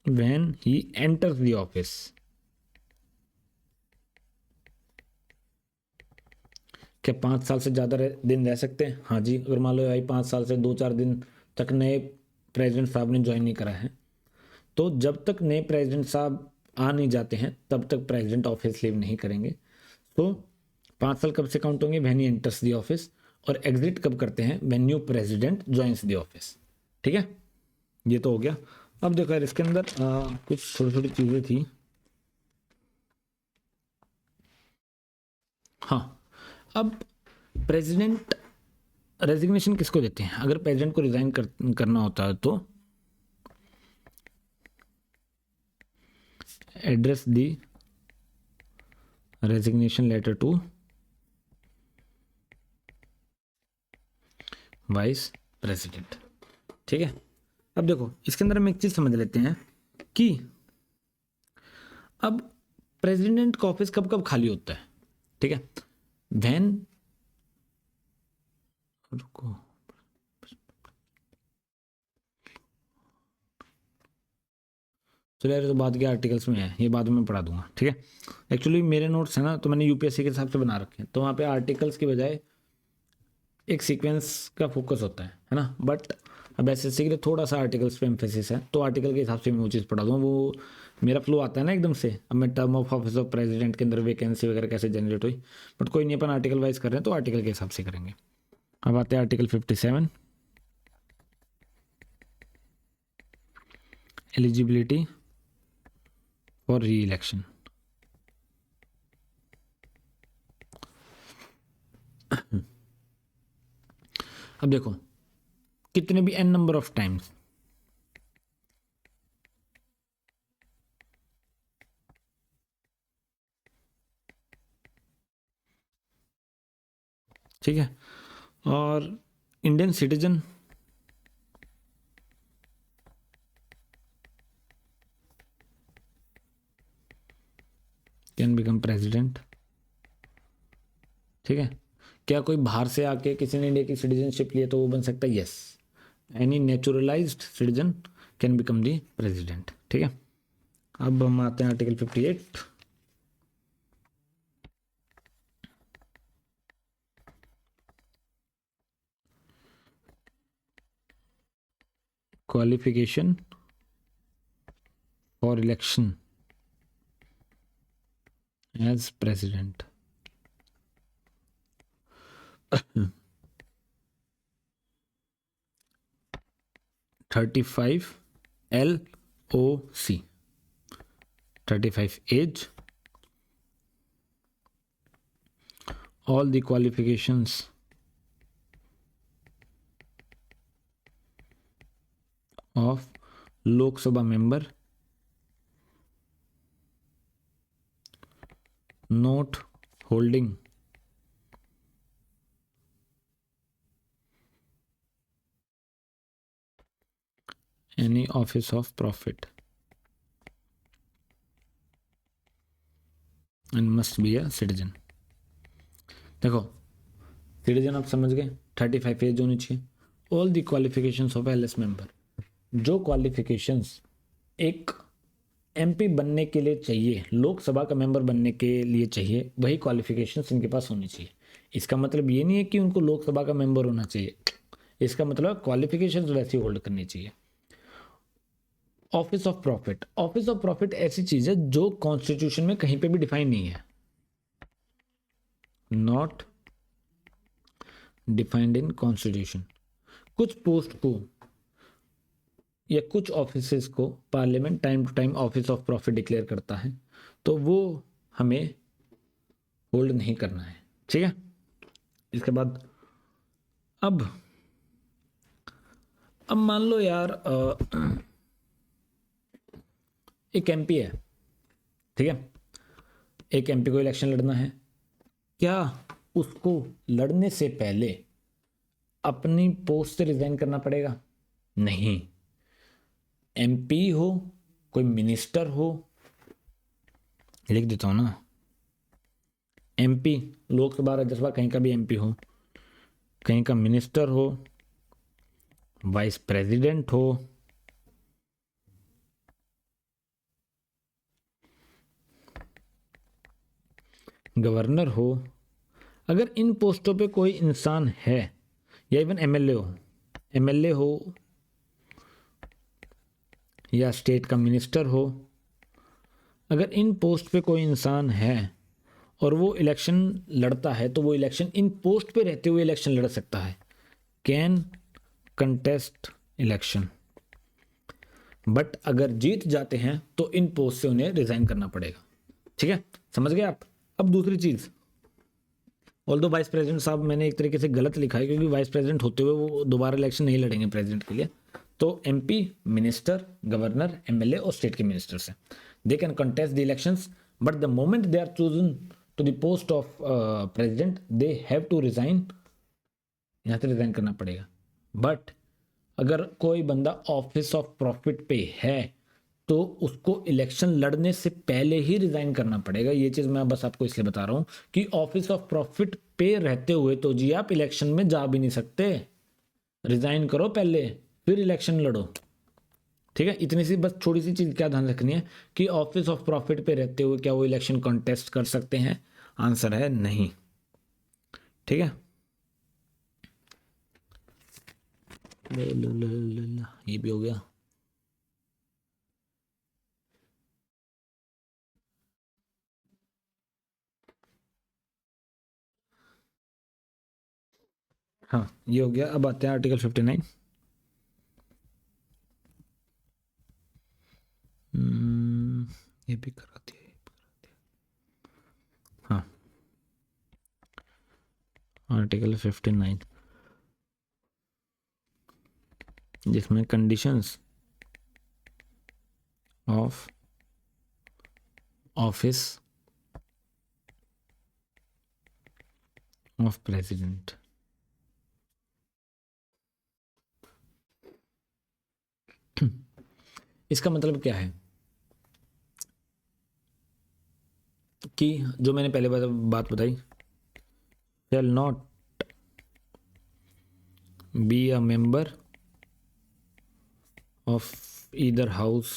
When he enters the office. क्या 5 साल से ज़्यादा दिन रह सकते हैं? हाँ जी, अगर मान लो भाई 5 साल से 2-4 दिन तक नए प्रेसिडेंट साहब ने ज्वाइन नहीं करा है, तो जब तक नए प्रेसिडेंट साहब आ नहीं जाते हैं तब तक प्रेसिडेंट ऑफिस लीव नहीं करेंगे। तो 5 साल कब से काउंट होंगे? When he enters the office. और एग्जिट कब करते हैं? When new president joins the office. ठीक है, ये तो हो गया। अब देखो यार, इसके अंदर कुछ छोटी छोटी चीज़ें थी। हाँ, अब प्रेसिडेंट रेजिग्नेशन किसको देते हैं? अगर प्रेसिडेंट को रिजाइन करना होता है तो address the resignation letter to vice president. ठीक है, अब देखो इसके अंदर हम एक चीज समझ लेते हैं कि अब प्रेसिडेंट का ऑफिस कब कब खाली होता है। ठीक है, व्हेन, रुको, चलो यार, तो बाद के आर्टिकल्स में है, ये बाद में पढ़ा दूंगा। ठीक है, एक्चुअली मेरे नोट्स है ना, तो मैंने यूपीएससी के हिसाब से बना रखे हैं, तो वहाँ पे आर्टिकल्स की बजाय एक सीक्वेंस का फोकस होता है ना। बट अब एसएससी के लिए थोड़ा सा आर्टिकल्स पे एम्फेसिस है, तो आर्टिकल के हिसाब से मैं वो चीज़ पढ़ा दूँ। वो मेरा फ्लो आता है ना एकदम से। अब मैं term of office of president के अंदर वैकेंसी वगैरह कैसे जनरेट हुई, बट कोई नहीं, अपन आर्टिकल वाइज कर रहे हैं तो आर्टिकल के हिसाब से करेंगे। अब आते हैं आर्टिकल 57, एलिजिबिलिटी फॉर री इलेक्शन। अब देखो, कितने भी एन नंबर ऑफ टाइम्स ठीक है, और Indian citizen can become president. ठीक है, क्या कोई बाहर से आके किसी ने इंडिया की सिटीजनशिप लिया तो वो बन सकता है? Yes, any naturalised citizen can become the president. ठीक है, अब हम आते हैं article 58, qualification for election as president. 35 LOC, 35 age, all the qualifications of Lok Sabha member not holding any office of profit and must be a citizen। देखो citizen आप समझ गए, 35 एज होनी चाहिए, all the qualifications of LS member, जो qualifications एक MP बनने के लिए चाहिए, लोकसभा का मेंबर बनने के लिए चाहिए, वही क्वालिफिकेशंस इनके पास होनी चाहिए। इसका मतलब ये नहीं है कि उनको लोकसभा का मेंबर होना चाहिए, इसका मतलब क्वालिफिकेशंस वैसी होल्ड करनी चाहिए। Office of profit, office of profit ऐसी चीज है जो कॉन्स्टिट्यूशन में कहीं पे भी डिफाइन नहीं है, नॉट डिफाइंड इन कॉन्स्टिट्यूशन। कुछ पोस्ट को या कुछ ऑफिसेस को parliament time to time office of profit declare करता है, तो वो हमें होल्ड नहीं करना है, ठीक है। इसके बाद अब मान लो यार एक एमपी है, ठीक है, एक एमपी को इलेक्शन लड़ना है, क्या उसको लड़ने से पहले अपनी पोस्ट से रिजाइन करना पड़ेगा? नहीं। एमपी हो, कोई मिनिस्टर हो, लिख देता हूं ना, एमपी लोकसभा राज्यसभा कहीं का भी एमपी हो, कहीं का मिनिस्टर हो, वाइस प्रेसिडेंट हो, गवर्नर हो, अगर इन पोस्टों पे कोई इंसान है, या इवन एमएलए हो या स्टेट का मिनिस्टर हो, अगर इन पोस्ट पे कोई इंसान है और वो इलेक्शन लड़ता है, तो वो इलेक्शन इन पोस्ट पे रहते हुए इलेक्शन लड़ सकता है, कैन कंटेस्ट इलेक्शन। बट अगर जीत जाते हैं तो इन पोस्ट से उन्हें रिजाइन करना पड़ेगा, ठीक है, समझ गए आप। अब दूसरी चीज, ऑल्दो वाइस प्रेसिडेंट साहब मैंने एक तरीके से गलत लिखा है, क्योंकि वाइस प्रेसिडेंट होते हुए वो दोबारा इलेक्शन नहीं लड़ेंगे प्रेसिडेंट के लिए, तो एमपी, मिनिस्टर, गवर्नर, एमएलए और स्टेट के मिनिस्टर से they can contest the elections, but the moment they are chosen to the post of president they have to resign, यहाँ से रिजाइन करना पड़ेगा। बट अगर कोई बंदा ऑफिस ऑफ प्रॉफिट पे है तो उसको इलेक्शन लड़ने से पहले ही रिजाइन करना पड़ेगा। ये चीज मैं बस आपको इसलिए बता रहा हूं कि ऑफिस ऑफ प्रॉफिट पे रहते हुए तो जी आप इलेक्शन में जा भी नहीं सकते, रिजाइन करो पहले फिर इलेक्शन लड़ो, ठीक है। इतनी सी बस छोटी सी चीज क्या ध्यान रखनी है कि ऑफिस ऑफ प्रॉफिट पे रहते हुए क्या वो इलेक्शन कॉन्टेस्ट कर सकते हैं? आंसर है नहीं, ठीक है। ये भी हो गया। हाँ ये हो गया। अब आते हैं आर्टिकल 59। ये भी करा दिया, हाँ आर्टिकल 59 जिसमें conditions of office of president, इसका मतलब क्या है कि जो मैंने पहले बात बताई, shall not be a member of either house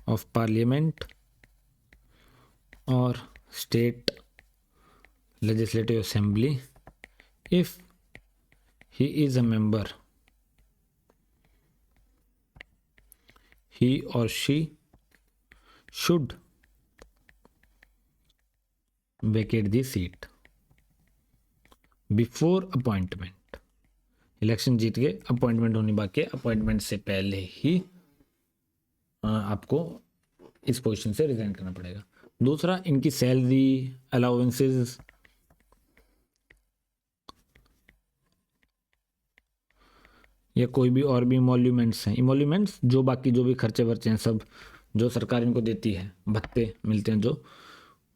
of parliament or state legislative assembly if he is a member, he or she should vacate the seat before appointment, election जीत के अपॉइंटमेंट होनी बाकी है, अपॉइंटमेंट से पहले ही आपको इस position से रिजाइन करना पड़ेगा। दूसरा, इनकी सैलरी, अलाउंसेस, या कोई भी और भी इमोल्यूमेंट्स हैं, इमोल्यूमेंट्स जो बाकी जो भी खर्चे वर्चे हैं सब जो सरकार इनको देती है, भत्ते मिलते हैं जो,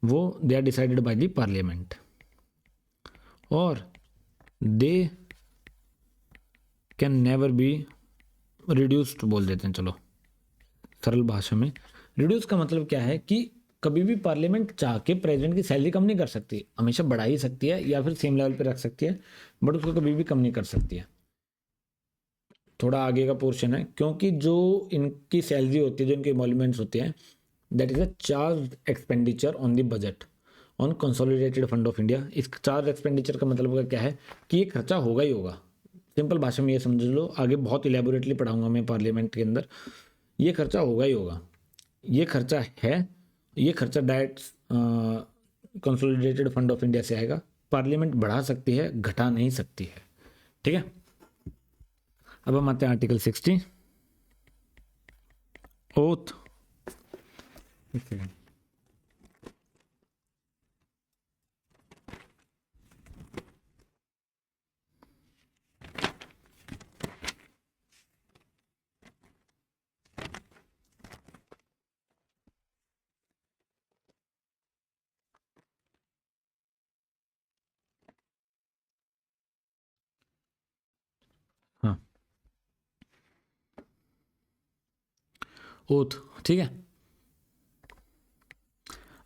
वो they are decided by the parliament और they can never be reduced बोल देते हैं। चलो सरल भाषा में, रिड्यूस का मतलब क्या है कि कभी भी पार्लियामेंट चाह के प्रेसिडेंट की सैलरी कम नहीं कर सकती, हमेशा बढ़ा ही सकती है या फिर सेम लेवल पे रख सकती है, बट उसको कभी भी कम नहीं कर सकती है। थोड़ा आगे का पोर्शन है, क्योंकि जो इनकी सैलरी होती है, जो इनके एमोल्यूमेंट्स होते हैं, that is a charge expenditure on the budget on consolidated fund of India. इस चार्ज एक्सपेंडिचर का मतलब क्या है कि ये खर्चा होगा ही होगा। सिंपल भाषा में ये समझ लो, आगे बहुत इलेबोरेटली पढ़ाऊंगा मैं पार्लियामेंट के अंदर, ये खर्चा होगा ही होगा। ये खर्चा है, ये खर्चा direct consolidated fund of India से आएगा। पार्लियामेंट बढ़ा सकती है, घटा नहीं सकती है। ठीक है, अब हम आते हैं आर्टिकल 60 ओथ। हाँ, ओथ, ठीक है।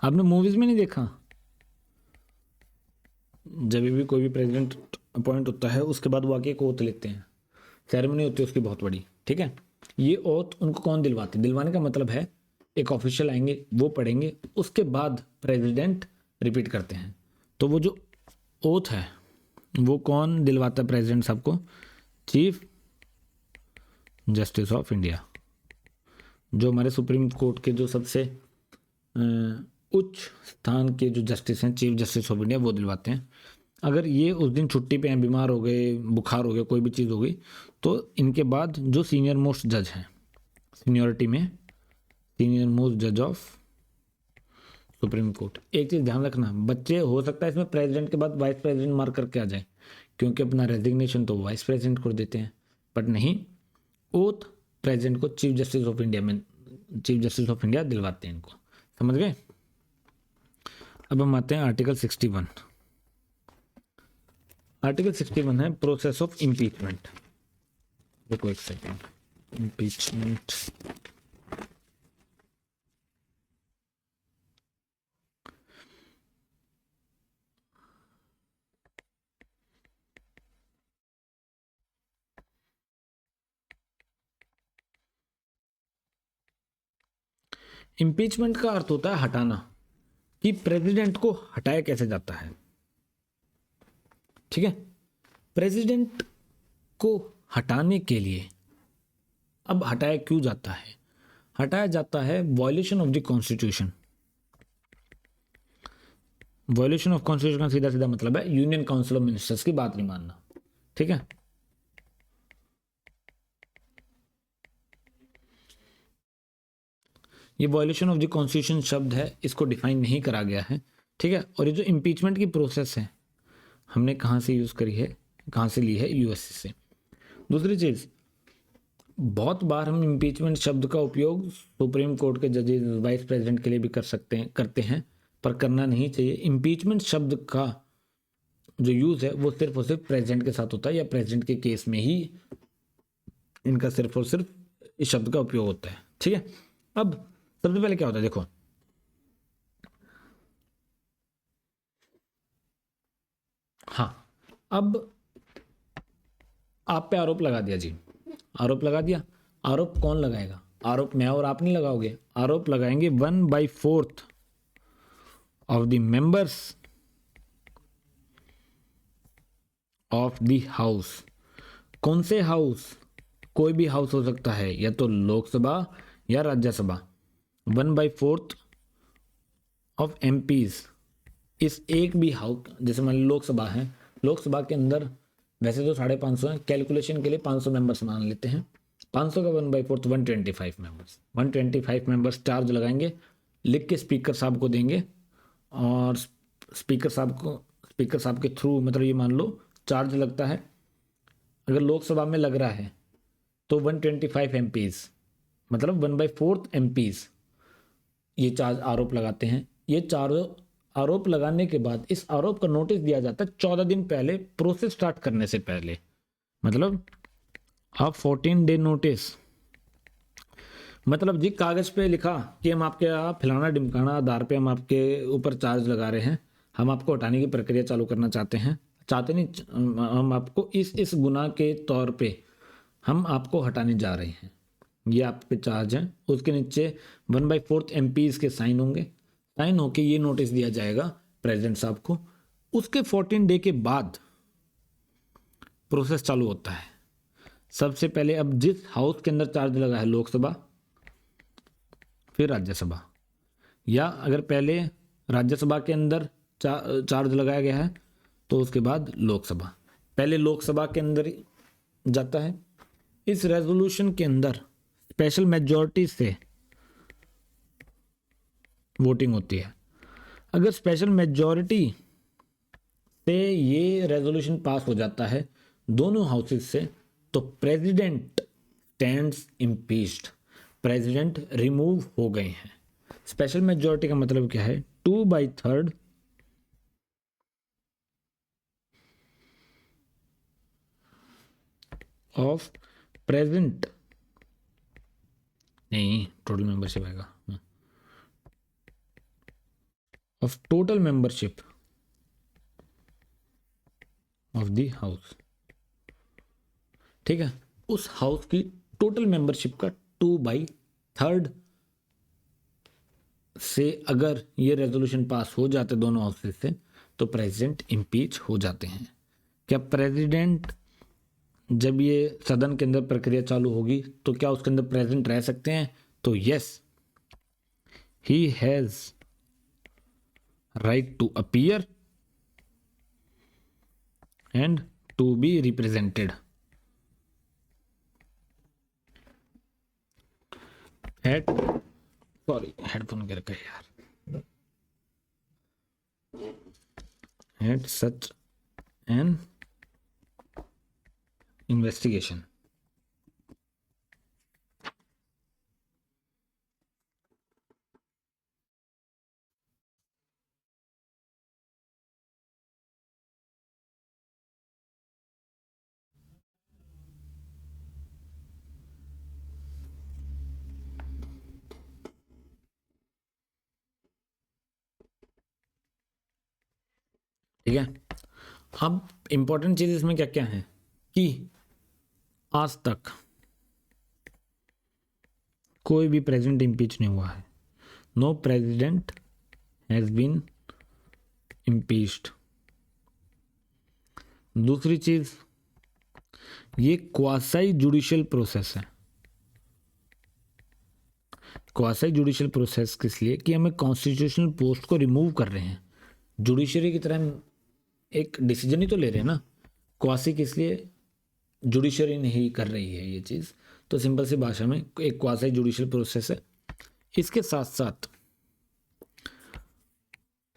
आपने मूवीज में नहीं देखा, जब भी कोई भी प्रेसिडेंट अपॉइंट होता है उसके बाद वो आके एक ओथ लेते हैं, सेरेमनी होती है उसकी बहुत बड़ी। ठीक है, ये ओथ उनको कौन दिलवाते, दिलवाने का मतलब है एक ऑफिशियल आएंगे, वो पढ़ेंगे, उसके बाद प्रेसिडेंट रिपीट करते हैं। तो वो जो ओथ है वो कौन दिलवाता है प्रेसिडेंट साहब को, चीफ जस्टिस ऑफ इंडिया, जो हमारे सुप्रीम कोर्ट के जो सबसे उच्च स्थान के जो जस्टिस हैं, चीफ जस्टिस ऑफ इंडिया, वो दिलवाते हैं। अगर ये उस दिन छुट्टी पे हैं, बीमार हो गए, बुखार हो गया, कोई भी चीज़ हो गई, तो इनके बाद जो सीनियर मोस्ट जज हैं, सीनियरिटी में सीनियर मोस्ट जज ऑफ सुप्रीम कोर्ट। एक चीज़ ध्यान रखना बच्चे, हो सकता है इसमें प्रेसिडेंट के बाद वाइस प्रेसिडेंट मार्क करके आ जाए, क्योंकि अपना रेजिग्नेशन तो वाइस प्रेसिडेंट को देते हैं, बट नहीं, ओथ प्रेसिडेंट को चीफ जस्टिस ऑफ इंडिया में, चीफ जस्टिस ऑफ इंडिया दिलवाते हैं इनको। समझ गए। अब हम आते हैं आर्टिकल 61। आर्टिकल 61 है प्रोसेस ऑफ इम्पीचमेंट। देखो एक सेकेंड, इम्पीचमेंट, इम्पीचमेंट का अर्थ होता है हटाना, कि प्रेसिडेंट को हटाया कैसे जाता है। ठीक है, प्रेसिडेंट को हटाने के लिए, अब हटाया क्यों जाता है, हटाया जाता है violation of the constitution. Violation of constitution का सीधा सीधा मतलब है यूनियन काउंसिल ऑफ मिनिस्टर्स की बात नहीं मानना। ठीक है, ये वायलेशन ऑफ द कॉन्स्टिट्यूशन शब्द है, इसको डिफाइन नहीं करा गया है। ठीक है, और ये जो इम्पीचमेंट की प्रोसेस है हमने कहाँ से यूज़ करी है, कहाँ से ली है, यूएसए से। दूसरी चीज़, बहुत बार हम इम्पीचमेंट शब्द का उपयोग सुप्रीम कोर्ट के जजेस, वाइस प्रेसिडेंट के लिए भी करते हैं, पर करना नहीं चाहिए। इम्पीचमेंट शब्द का जो यूज़ है वो सिर्फ और सिर्फ प्रेसिडेंट के साथ होता है, या प्रेसिडेंट के केस में ही इनका सिर्फ और सिर्फ इस शब्द का उपयोग होता है। ठीक है, अब सबसे पहले क्या होता है, देखो हाँ, अब आप पे आरोप लगा दिया जी, आरोप लगा दिया, आरोप कौन लगाएगा, आरोप मैं और आप नहीं लगाओगे, आरोप लगाएंगे 1/4 of the members of the house. कौन से हाउस, कोई भी हाउस हो सकता है, या तो लोकसभा या राज्यसभा। 1/4 ऑफ एमपीज, इस एक भी हाउस, जैसे मान लो लोकसभा है, लोकसभा के अंदर वैसे तो 550 है, कैलकुलेशन के लिए 500 मेंबर्स मान लेते हैं। 500 का 1/4 125 मेंबर्स, 125 मेंबर्स चार्ज लगाएंगे, लिख के स्पीकर साहब को देंगे, और स्पीकर साहब के थ्रू, मतलब ये मान लो चार्ज लगता है, अगर लोकसभा में लग रहा है तो 125 MPs, मतलब 1/4 MPs ये चार्ज आरोप लगाते हैं। ये चारों आरोप लगाने के बाद इस आरोप का नोटिस दिया जाता है 14 दिन पहले, प्रोसेस स्टार्ट करने से पहले। मतलब आप 14 डे नोटिस, मतलब जी कागज पे लिखा कि हम आपके फलाना ढिमकाना आधार पे हम आपके ऊपर चार्ज लगा रहे हैं, हम आपको हटाने की प्रक्रिया चालू करना चाहते नहीं, हम आपको इस गुनाह के तौर पे हम आपको हटाने जा रहे हैं, ये आप पे चार्ज है। उसके नीचे 1/4 MPs के साइन होंगे, साइन होके ये नोटिस दिया जाएगा प्रेसिडेंट साहब को। उसके 14 डे के बाद प्रोसेस चालू होता है। सबसे पहले अब जिस हाउस के अंदर चार्ज लगा है, लोकसभा, फिर राज्यसभा, या अगर पहले राज्यसभा के अंदर चार्ज लगाया गया है तो उसके बाद लोकसभा, पहले लोकसभा के अंदर जाता है। इस रेजोल्यूशन के अंदर स्पेशल मेजॉरिटी से वोटिंग होती है। अगर स्पेशल मेजॉरिटी से ये रेजोल्यूशन पास हो जाता है दोनों हाउसेज से, तो president stands impeached, president remove हो गए हैं। स्पेशल मेजॉरिटी का मतलब क्या है? 2/3 ऑफ प्रेजेंट, नहीं टोटल मेंबरशिप आएगा, of total membership of the house. ठीक है, उस हाउस की टोटल मेंबरशिप का 2/3 से अगर ये रेजोल्यूशन पास हो जाते दोनों हाउसेज से, तो प्रेसिडेंट इम्पीच हो जाते हैं। क्या प्रेसिडेंट, जब ये सदन के अंदर प्रक्रिया चालू होगी तो क्या उसके अंदर प्रेजेंट रह सकते हैं? तो yes, he has right to appear and to be represented at, sorry headphone गिर गए यार, एट सच एन इन्वेस्टिगेशन। ठीक है, अब इंपॉर्टेंट चीज इसमें क्या क्या है कि आज तक कोई भी प्रेसिडेंट इम्पीच नहीं हुआ है। No president has been impeached. दूसरी चीज, ये क्वासाई जुडिशियल प्रोसेस है। क्वासाई जुडिशियल प्रोसेस किस लिए? कि हमें कॉन्स्टिट्यूशनल पोस्ट को रिमूव कर रहे हैं, जुडिशरी की तरह एक डिसीजन ही तो ले रहे हैं ना। क्वासी किस लिए? जुडिशरी नहीं कर रही है ये चीज़, तो सिंपल सी भाषा में एक क्वासी जुडिशियल प्रोसेस है। इसके साथ साथ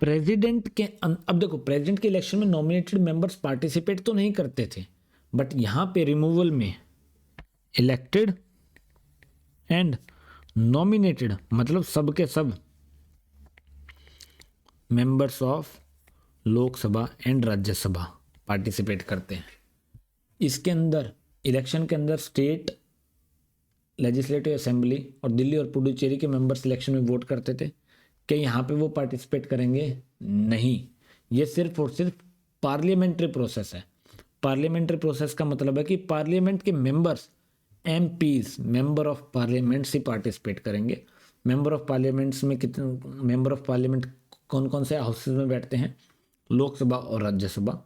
प्रेसिडेंट के अब देखो, प्रेसिडेंट के इलेक्शन में नॉमिनेटेड मेंबर्स पार्टिसिपेट तो नहीं करते थे, बट यहां पे रिमूवल में इलेक्टेड एंड नॉमिनेटेड, मतलब सब के सब members of Lok Sabha and Rajya Sabha participate करते हैं। इसके अंदर इलेक्शन के अंदर स्टेट लेजिस्लेटिव असेंबली और दिल्ली और पुडुचेरी के मेंबर्स इलेक्शन में वोट करते थे। क्या यहाँ पे वो पार्टिसिपेट करेंगे? नहीं, ये सिर्फ और सिर्फ पार्लियामेंट्री प्रोसेस है। पार्लियामेंट्री प्रोसेस का मतलब है कि पार्लियामेंट के members, MPs, member of parliaments he participate करेंगे। मेंबर ऑफ पार्लियामेंट्स में कितने मेंबर ऑफ पार्लियामेंट कौन कौन से हाउसेज में बैठते हैं? लोकसभा और राज्यसभा।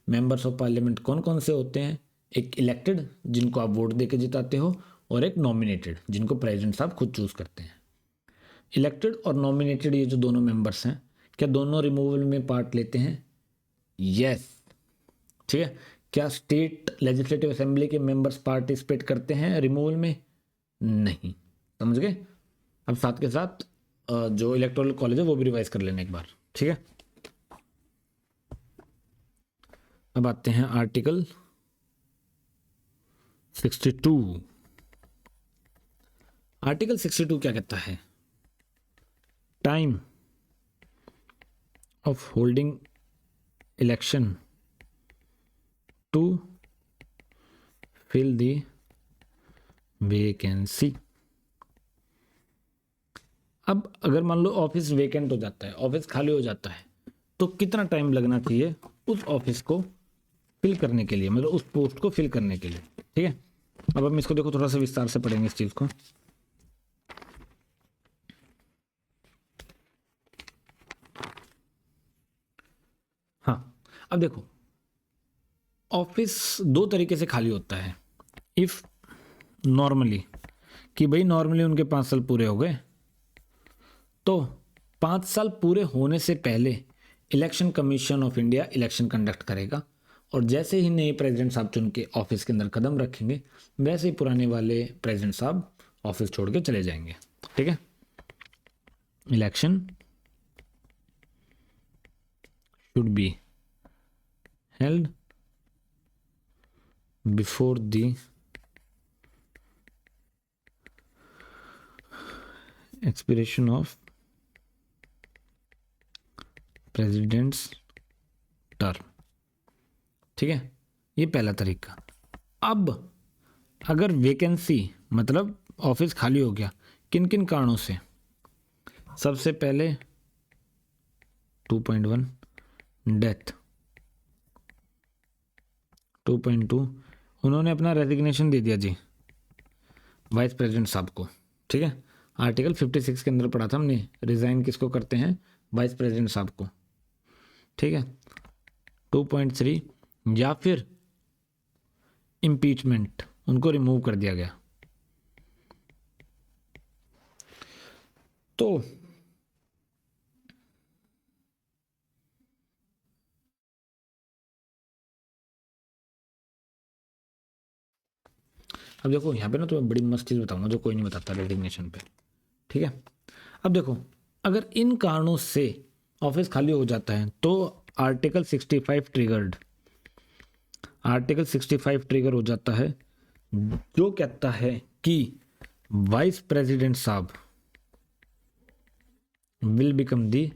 मेंबर्स ऑफ पार्लियामेंट कौन कौन से होते हैं? एक इलेक्टेड, जिनको आप वोट देके जिताते हो, और एक नॉमिनेटेड, जिनको प्रेसिडेंट साहब खुद चूज करते हैं। इलेक्टेड और नॉमिनेटेड, ये जो दोनों मेंबर्स हैं, क्या दोनों रिमूवल में पार्ट लेते हैं? यस। ठीक है, क्या स्टेट लेजिस्लेटिव असेंबली के मेंबर्स पार्टिसिपेट करते हैं रिमूवल में? नहीं। समझ गए? अब साथ के साथ जो इलेक्टोरल कॉलेज है वो भी रिवाइज कर लेना एक बार, ठीक है। अब आते हैं आर्टिकल 62। आर्टिकल 62 क्या कहता है? Time of holding election to fill the vacancy. अब अगर मान लो ऑफिस वेकेंट हो जाता है, ऑफिस खाली हो जाता है, तो कितना टाइम लगना चाहिए उस ऑफिस को फिल करने के लिए, मतलब उस पोस्ट को फिल करने के लिए, ठीक है। अब हम इसको देखो थोड़ा सा विस्तार से पढ़ेंगे इस चीज को। हाँ, अब देखो ऑफिस दो तरीके से खाली होता है। इफ नॉर्मली, कि भाई नॉर्मली उनके 5 साल पूरे हो गए, तो 5 साल पूरे होने से पहले election commission of India election conduct करेगा, और जैसे ही नए प्रेसिडेंट साहब चुन के ऑफिस के अंदर कदम रखेंगे, वैसे ही पुराने वाले प्रेसिडेंट साहब ऑफिस छोड़ के चले जाएंगे, ठीक है। Election should be held before the expiration of president's term, ठीक है। ये पहला तरीका। अब अगर वैकेंसी मतलब ऑफिस खाली हो गया, किन किन कारणों से? सबसे पहले 2.1 डेथ, 2.2 उन्होंने अपना रेजिग्नेशन दे दिया जी वाइस प्रेसिडेंट साहब को, ठीक है। आर्टिकल 56 के अंदर पढ़ा था हमने, रिजाइन किसको करते हैं? वाइस प्रेसिडेंट साहब को, ठीक है। 2.3 या फिर इम्पीचमेंट, उनको रिमूव कर दिया गया। तो अब देखो यहाँ पे ना तुम्हें बड़ी मस्त चीज़ बताऊंगा जो कोई नहीं बताता रेजिग्नेशन पे, ठीक है। अब देखो अगर इन कारणों से ऑफिस खाली हो जाता है तो आर्टिकल 65 ट्रिगर्ड, आर्टिकल 65 ट्रिगर हो जाता है, जो कहता है कि वाइस प्रेसिडेंट साहब will become the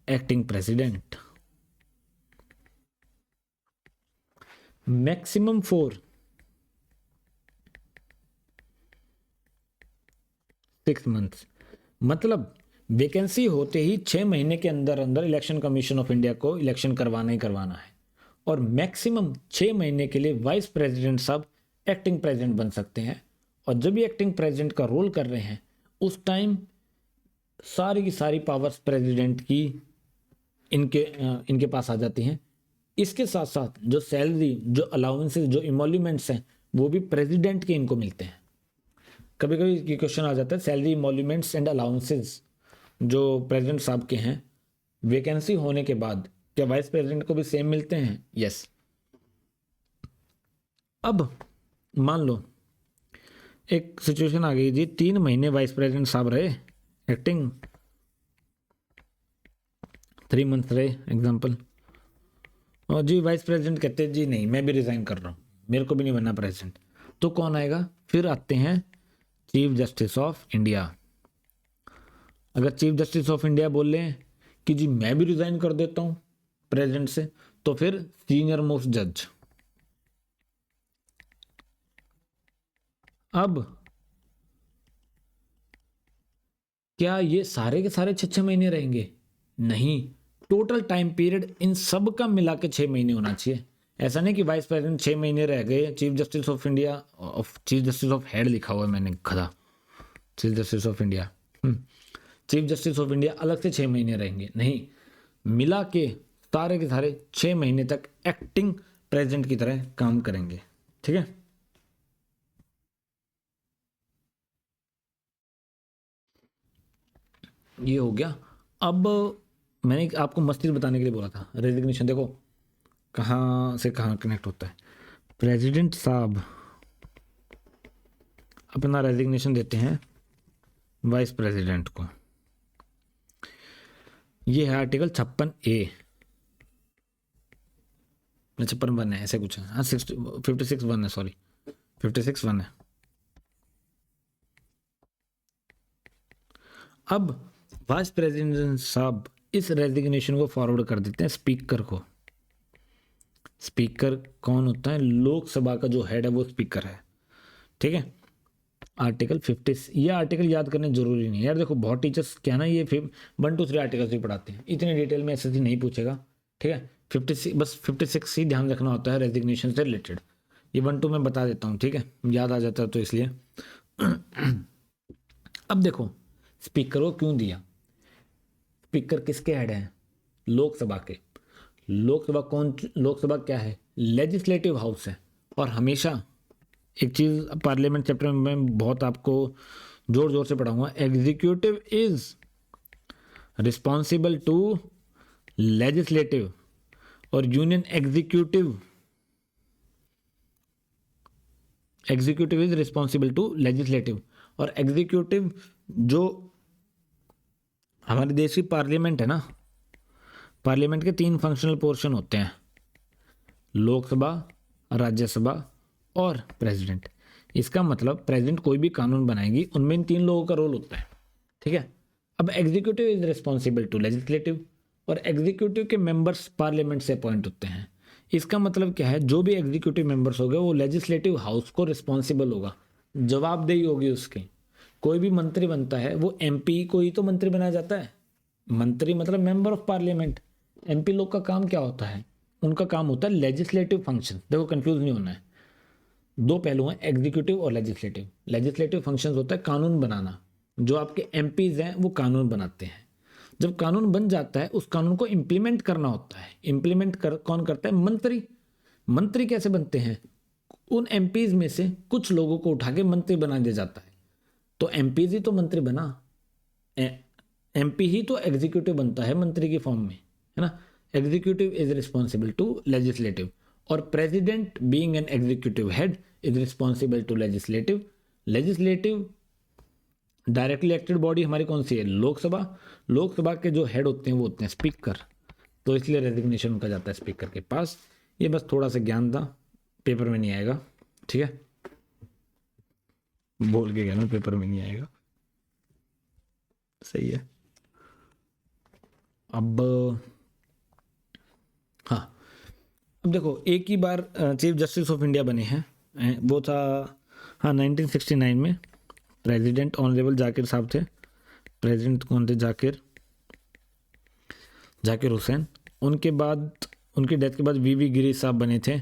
acting president, maximum for 6 months. मतलब वैकेंसी होते ही 6 महीने के अंदर अंदर इलेक्शन कमीशन ऑफ इंडिया को इलेक्शन करवाना ही करवाना है, और मैक्सिमम 6 महीने के लिए वाइस प्रेसिडेंट साहब एक्टिंग प्रेसिडेंट बन सकते हैं। और जब ये एक्टिंग प्रेसिडेंट का रोल कर रहे हैं उस टाइम सारी की सारी पावर्स प्रेसिडेंट की इनके पास आ जाती हैं। इसके साथ साथ जो सैलरी, जो अलाउंसेस, जो इमोल्यूमेंट्स हैं, वो भी प्रेसिडेंट के इनको मिलते हैं। कभी कभी ये क्वेश्चन आ जाता है, सैलरी, इमोल्यूमेंट्स एंड अलाउंसेस जो प्रेसिडेंट साहब के हैं वैकेंसी होने के बाद, क्या वाइस प्रेसिडेंट को भी सेम मिलते हैं? यस। अब मान लो एक सिचुएशन आ गई जी, 3 महीने वाइस प्रेसिडेंट साहब रहे एक्टिंग, 3 मंथ रहे एग्जाम्पल, और जी वाइस प्रेसिडेंट कहते हैं जी नहीं मैं भी रिजाइन कर रहा हूँ, मेरे को भी नहीं बनना प्रेसिडेंट, तो कौन आएगा? फिर आते हैं चीफ जस्टिस ऑफ इंडिया। अगर चीफ जस्टिस ऑफ इंडिया बोल रहे हैं कि जी मैं भी रिजाइन कर देता हूँ प्रेसिडेंट से, तो फिर सीनियर मोस्ट जज। अब क्या ये सारे के सारे 6 महीने रहेंगे? नहीं, टोटल टाइम पीरियड इन सब का मिला के 6 महीने होना चाहिए। ऐसा नहीं कि वाइस प्रेसिडेंट 6 महीने रह गए, chief justice of India, chief justice of head लिखा हुआ है मैंने, गधा, chief justice of India, chief justice of India अलग से 6 महीने रहेंगे, नहीं, मिला के सारे के सारे 6 महीने तक एक्टिंग प्रेसिडेंट की तरह काम करेंगे, ठीक है। ये हो गया। अब मैंने आपको मस्ती बताने के लिए बोला था रेजिग्नेशन। देखो कहाँ से कहाँ कनेक्ट होता है। प्रेसिडेंट साहब अपना रेजिग्नेशन देते हैं वाइस प्रेसिडेंट को। ये है आर्टिकल 56A, 56 1 है, ऐसे कुछ है। हाँ 56 1 है, सॉरी 56 1 है। अब वाइस प्रेसिडेंट साहब इस रेजिग्नेशन को फॉरवर्ड कर देते हैं स्पीकर को। स्पीकर कौन होता है? लोकसभा का जो हेड है वो स्पीकर है, ठीक है। आर्टिकल 50, ये आर्टिकल याद करने जरूरी नहीं है यार। देखो बहुत टीचर्स क्या ना, ये 1 2 3 आर्टिकल्स भी पढ़ाते हैं, इतने डिटेल में एसएससी नहीं पूछेगा, ठीक है। 56 बस 56 ही ध्यान रखना होता है रेजिग्नेशन से रिलेटेड। ये 1 2 मैं बता देता हूँ, ठीक है, याद आ जाता है तो इसलिए। अब देखो स्पीकर को क्यों दिया? स्पीकर किसके हेड हैं? लोकसभा के। लोकसभा क्या है? लेजिस्लेटिव हाउस है। और हमेशा एक चीज पार्लियामेंट चैप्टर में मैं बहुत आपको जोर जोर से पढ़ाऊंगा, executive is responsible to legislative और union executive is responsible to legislative. और एग्जीक्यूटिव जो हमारे देश की पार्लियामेंट है ना, पार्लियामेंट के 3 फंक्शनल पोर्शन होते हैं, लोकसभा, राज्यसभा और प्रेसिडेंट। इसका मतलब प्रेसिडेंट कोई भी कानून बनाएगी उनमें इन 3 लोगों का रोल होता है, ठीक है। अब executive is responsible to legislative और एग्जीक्यूटिव के मेंबर्स पार्लियामेंट से अपॉइंट होते हैं। इसका मतलब क्या है? जो भी एग्जीक्यूटिव मेंबर्स होंगे वो लेजिस्लेटिव हाउस को रिस्पॉन्सिबल होगा, जवाबदेही होगी उसकी। कोई भी मंत्री बनता है वो एमपी को ही तो मंत्री बनाया जाता है। मंत्री मतलब मेंबर ऑफ पार्लियामेंट। एमपी लोग का काम क्या होता है? उनका काम होता है लेजिस्लेटिव फंक्शन। देखो कंफ्यूज नहीं होना है, 2 पहलू हैं, एग्जीक्यूटिव और लेजिस्लेटिव। लेजिस्लेटिव फंक्शंस होता है कानून बनाना, जो आपके एमपीज हैं वो कानून बनाते हैं। जब कानून बन जाता है उस कानून को इम्प्लीमेंट करना होता है। कौन करता है? मंत्री। मंत्री कैसे बनते हैं? उन एमपीज में से कुछ लोगों को उठा के मंत्री बना दिया जाता है। तो एमपीज ही तो मंत्री बना, एमपी ही तो एग्जीक्यूटिव बनता है मंत्री की फॉर्म में, है ना। Executive is responsible to legislative और president being an executive head is responsible to legislative. Legislative directly elected body हमारी कौन सी है? लोकसभा। लोकसभा के जो हेड होते हैं वो होते हैं स्पीकर, तो इसलिए रेजिग्नेशन उनका जाता है स्पीकर के पास। ये बस थोड़ा सा ज्ञान था, पेपर में नहीं आएगा, ठीक है। बोल के कहना पेपर में नहीं आएगा, सही है। अब हाँ, अब देखो एक ही बार चीफ जस्टिस ऑफ इंडिया बने हैं, वो था हाँ 1969 में। प्रेसिडेंट ऑनरेबल जाकिर साहब थे। प्रेसिडेंट कौन थे? जाकिर हुसैन। उनके बाद उनकी डेथ के बाद वीवी गिरी साहब बने थे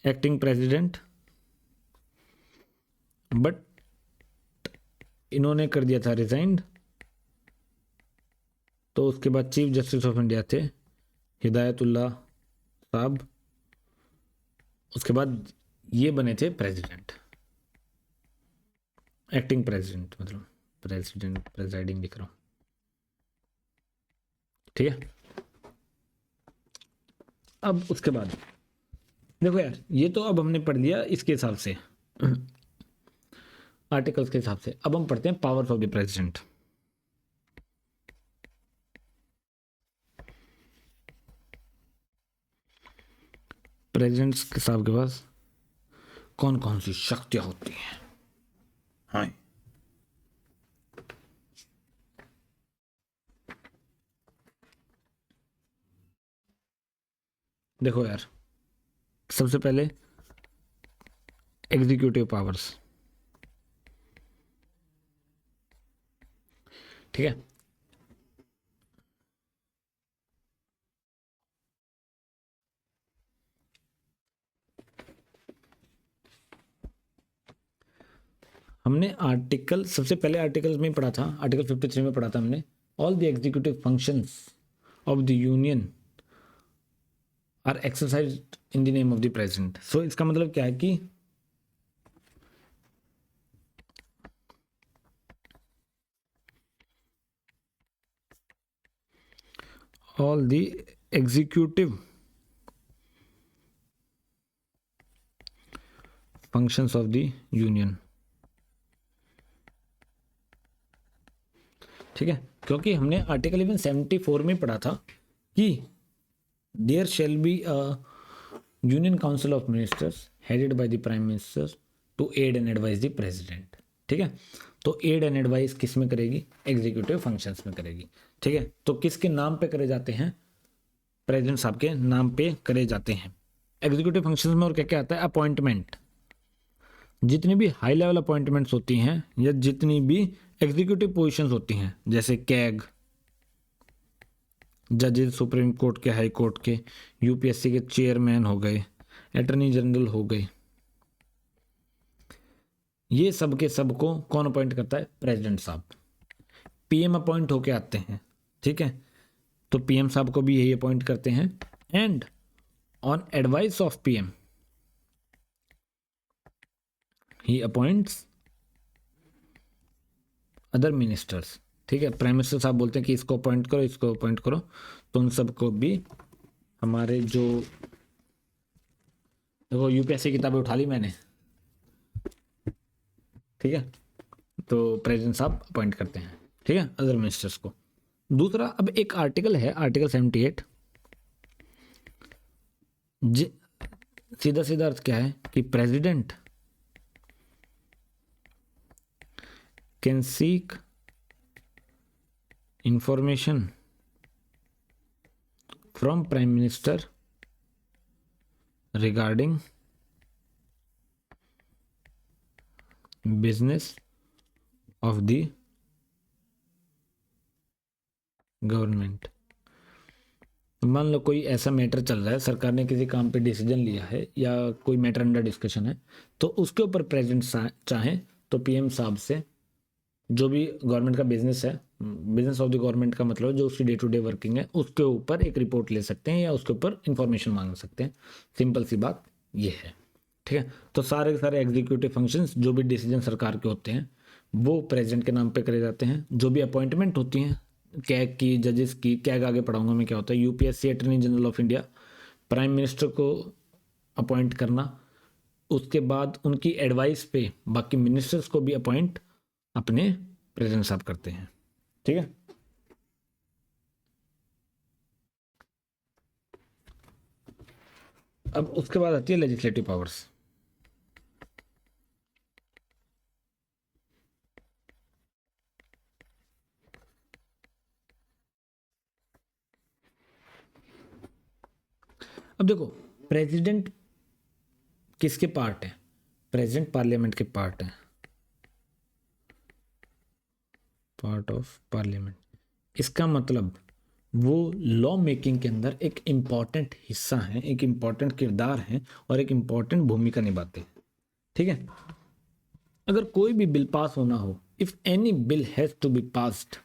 एक्टिंग प्रेसिडेंट, बट इन्होंने कर दिया था रिजाइंड। तो उसके बाद चीफ जस्टिस ऑफ इंडिया थे हिदायतुल्लाह साहब। उसके बाद ये बने थे प्रेसिडेंट, एक्टिंग प्रेसिडेंट, मतलब प्रेसिडेंट प्रेसाइडिंग लिख रहा हूँ, ठीक है। अब उसके बाद देखो यार, ये तो अब हमने पढ़ लिया इसके हिसाब से, आर्टिकल्स के हिसाब से। अब हम पढ़ते हैं powers of the president. President के साहब के पास कौन कौन सी शक्तियां होती हैं? हाँ, देखो यार, सबसे पहले एग्जीक्यूटिव पावर्स, ठीक है। हमने आर्टिकल सबसे पहले आर्टिकल में पढ़ा था, आर्टिकल 53 में पढ़ा था हमने, all the executive functions of the union are exercise in the name of the president. So इसका मतलब क्या है कि all the executive functions of the union. ठीक है, क्योंकि हमने आर्टिकल इवन 74 में पढ़ा था कि there shall be a union council of ministers headed by the prime minister to aid and advise the president. ठीक है, तो एड एंड एडवाइस किस में करेगी? एग्जीक्यूटिव फंक्शंस में करेगी। ठीक है, तो किसके नाम पे करे जाते हैं? प्रेसिडेंट साहब के नाम पे करे जाते हैं एग्जीक्यूटिव फंक्शंस में। और क्या क्या आता है? अपॉइंटमेंट, जितनी भी हाई लेवल अपॉइंटमेंट्स होती हैं या जितनी भी एग्जीक्यूटिव पोजीशंस होती हैं, जैसे कैग, जजेस सुप्रीम कोर्ट के, हाई कोर्ट के, यूपीएससी के चेयरमैन हो गए, अटॉर्नी जनरल हो गए, ये सब के सब को कौन अपॉइंट करता है? प्रेसिडेंट साहब। पीएम अपॉइंट होके आते हैं। ठीक है, तो पीएम साहब को भी यही अपॉइंट करते हैं। And on advice of PM he appoints other ministers. ठीक है, प्राइम मिनिस्टर साहब बोलते हैं कि इसको अपॉइंट करो, इसको अपॉइंट करो, तो उन सबको भी हमारे जो, देखो यूपीएससी किताबें उठा ली मैंने। ठीक है, तो प्रेसिडेंट साहब अपॉइंट करते हैं। ठीक है, अदर मिनिस्टर्स को। दूसरा, अब एक आर्टिकल है, आर्टिकल 78। सीधा सीधा अर्थ क्या है कि president can seek information from prime minister regarding business of the government. मान लो कोई ऐसा मैटर चल रहा है, सरकार ने किसी काम पे डिसीजन लिया है या कोई मैटर अंडर डिस्कशन है, तो उसके ऊपर प्रेसिडेंट चाहे तो पीएम साहब से जो भी गवर्नमेंट का बिजनेस है, बिजनेस ऑफ द गवर्नमेंट का मतलब जो उसकी डे टू डे वर्किंग है, उसके ऊपर एक रिपोर्ट ले सकते हैं या उसके ऊपर इंफॉर्मेशन मांग सकते हैं। सिंपल सी बात ये है। ठीक है, तो सारे के सारे एग्जीक्यूटिव फंक्शंस जो भी डिसीजन सरकार के होते हैं वो प्रेसिडेंट के नाम पे करे जाते हैं। जो भी अपॉइंटमेंट होती हैं कैग की, जजेस की, कैग आगे पढ़ाऊंगा मैं क्या होता है, UPSC attorney general of India, prime minister को अपॉइंट करना, उसके बाद उनकी एडवाइस पे बाकी मिनिस्टर्स को भी अपॉइंट अपने प्रेसिडेंट साहब करते हैं। ठीक है, अब उसके बाद आती है लेजिस्लेटिव पावर्स। अब देखो, प्रेसिडेंट किसके पार्ट है? प्रेसिडेंट पार्लियामेंट के पार्ट है, पार्ट ऑफ पार्लियामेंट। इसका मतलब वो लॉ मेकिंग के अंदर एक इम्पॉर्टेंट हिस्सा है, एक इम्पॉर्टेंट किरदार है और एक इम्पॉर्टेंट भूमिका निभाते हैं। ठीक है, अगर कोई भी बिल पास होना हो, if any bill has to be passed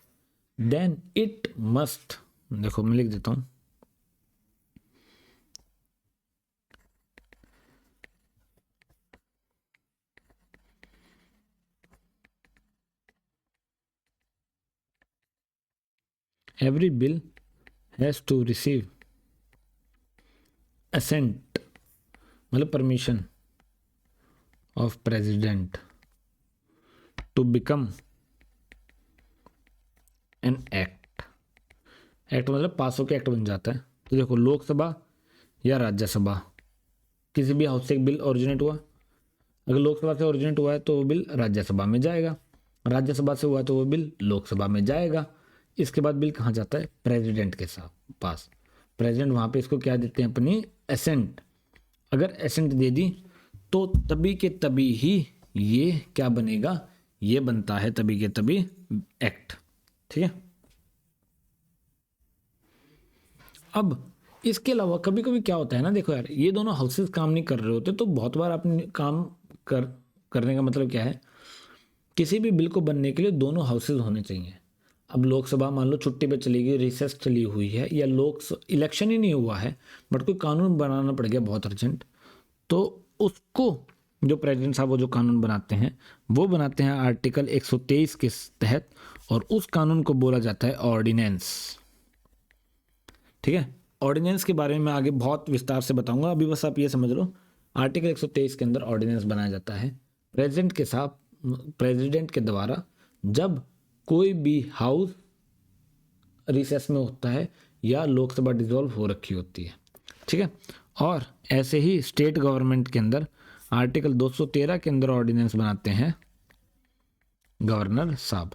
then it must, देखो मैं लिख देता हूं, every bill has to receive assent मतलब permission of president to become an act. Act मतलब पास होकर एक्ट बन जाता है। तो देखो, लोकसभा या राज्यसभा, किसी भी हाउस से एक बिल ओरिजिनेट हुआ, अगर लोकसभा से ओरिजिनेट हुआ है तो वो बिल राज्यसभा में जाएगा, राज्यसभा से हुआ तो वो बिल लोकसभा में जाएगा। इसके बाद बिल कहाँ जाता है? प्रेसिडेंट के साथ पास। प्रेसिडेंट वहाँ पे इसको क्या देते हैं? अपनी एसेंट। अगर एसेंट दे दी तो तभी के तभी ही ये क्या बनेगा? ये बनता है तभी के तभी एक्ट। ठीक है, अब इसके अलावा कभी कभी क्या होता है ना, देखो यार, ये दोनों हाउसेस काम नहीं कर रहे होते, तो बहुत बार अपने काम करने का मतलब क्या है, किसी भी बिल को बनने के लिए दोनों हाउसेस होने चाहिए। अब लोकसभा मान लो छुट्टी पे चली गई, रिसेस चली हुई है, या इलेक्शन ही नहीं हुआ है बट कोई कानून बनाना पड़ गया बहुत अर्जेंट, तो उसको जो प्रेसिडेंट साहब वो जो कानून बनाते हैं वो बनाते हैं आर्टिकल 123 के तहत, और उस कानून को बोला जाता है ऑर्डिनेंस। ठीक है, ऑर्डिनेंस के बारे में आगे बहुत विस्तार से बताऊंगा, अभी बस आप ये समझ लो आर्टिकल 123 के अंदर ऑर्डिनेंस बनाया जाता है प्रेसिडेंट के द्वारा जब कोई भी हाउस रिसेस में होता है या लोकसभा डिसॉल्व हो रखी होती है, ठीक है। और ऐसे ही स्टेट गवर्नमेंट के अंदर आर्टिकल 213 के अंदर ऑर्डिनेंस बनाते हैं गवर्नर साहब।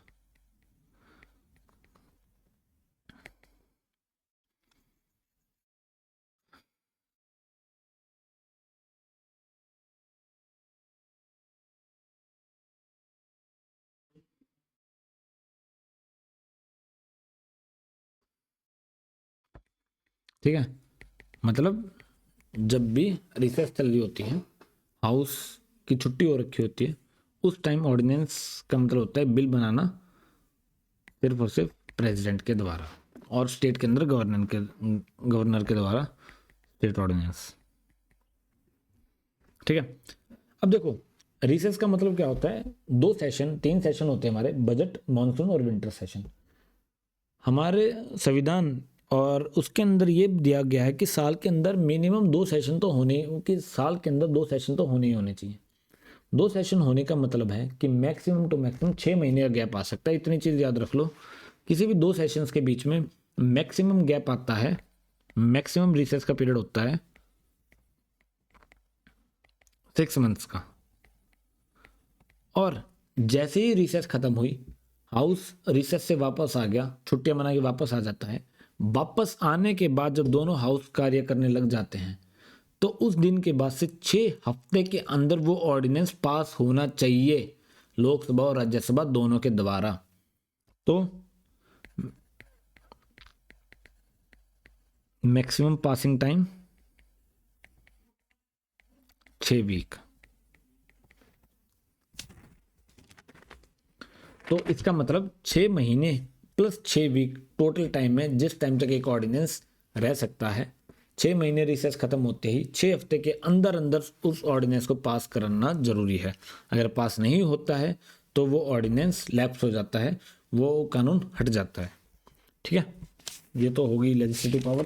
ठीक है, मतलब जब भी रिसेस चल रही होती है, हाउस की छुट्टी हो रखी होती है, उस टाइम ऑर्डिनेंस का मतलब होता है बिल बनाना सिर्फ और सिर्फ प्रेसिडेंट के द्वारा और स्टेट के अंदर गवर्नर के द्वारा स्टेट ऑर्डिनेंस। ठीक है, अब देखो रिसेस का मतलब क्या होता है, 3 सेशन होते हैं हमारे, बजट, मॉनसून और विंटर सेशन। हमारे संविधान और उसके अंदर ये दिया गया है कि साल के अंदर मिनिमम 2 सेशन तो होने, कि साल के अंदर 2 सेशन तो होने ही होने चाहिए। 2 सेशन होने का मतलब है कि मैक्सिमम टू मैक्सिमम 6 महीने का गैप आ सकता है। इतनी चीज़ याद रख लो, किसी भी 2 सेशंस के बीच में मैक्सिमम गैप आता है, मैक्सिमम रिसेस का पीरियड होता है 6 मंथ्स का। और जैसे ही रिसेस खत्म हुई, हाउस रिसेस से वापस आ गया, छुट्टियां मना के वापस आ जाता है। वापस आने के बाद जब दोनों हाउस कार्य करने लग जाते हैं तो उस दिन के बाद से 6 हफ्ते के अंदर वो ऑर्डिनेंस पास होना चाहिए लोकसभा और राज्यसभा दोनों के द्वारा। तो मैक्सिमम पासिंग टाइम 6 वीक। तो इसका मतलब 6 महीने प्लस 6 वीक टोटल टाइम है जिस टाइम तक एक ऑर्डिनेंस रह सकता है। 6 महीने रिसेस खत्म होते ही 6 हफ्ते के अंदर अंदर उस ऑर्डिनेंस को पास करना जरूरी है। अगर पास नहीं होता है तो वो ऑर्डिनेंस लैप्स हो जाता है, वो कानून हट जाता है। ठीक है, ये तो होगी लेजिस्लेटिव पावर।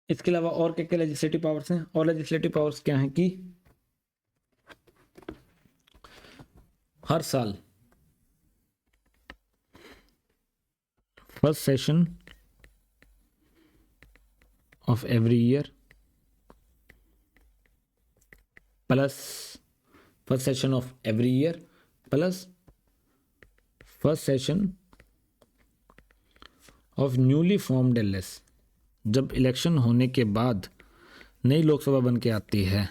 इसके अलावा और क्या क्या लेजिस्लेटिव पावर्स हैं, और लेजिस्लेटिव पावर्स क्या हैं कि हर साल first session of every year plus first session of every year plus first session of newly formed LS, जब इलेक्शन होने के बाद नई लोकसभा बन के आती है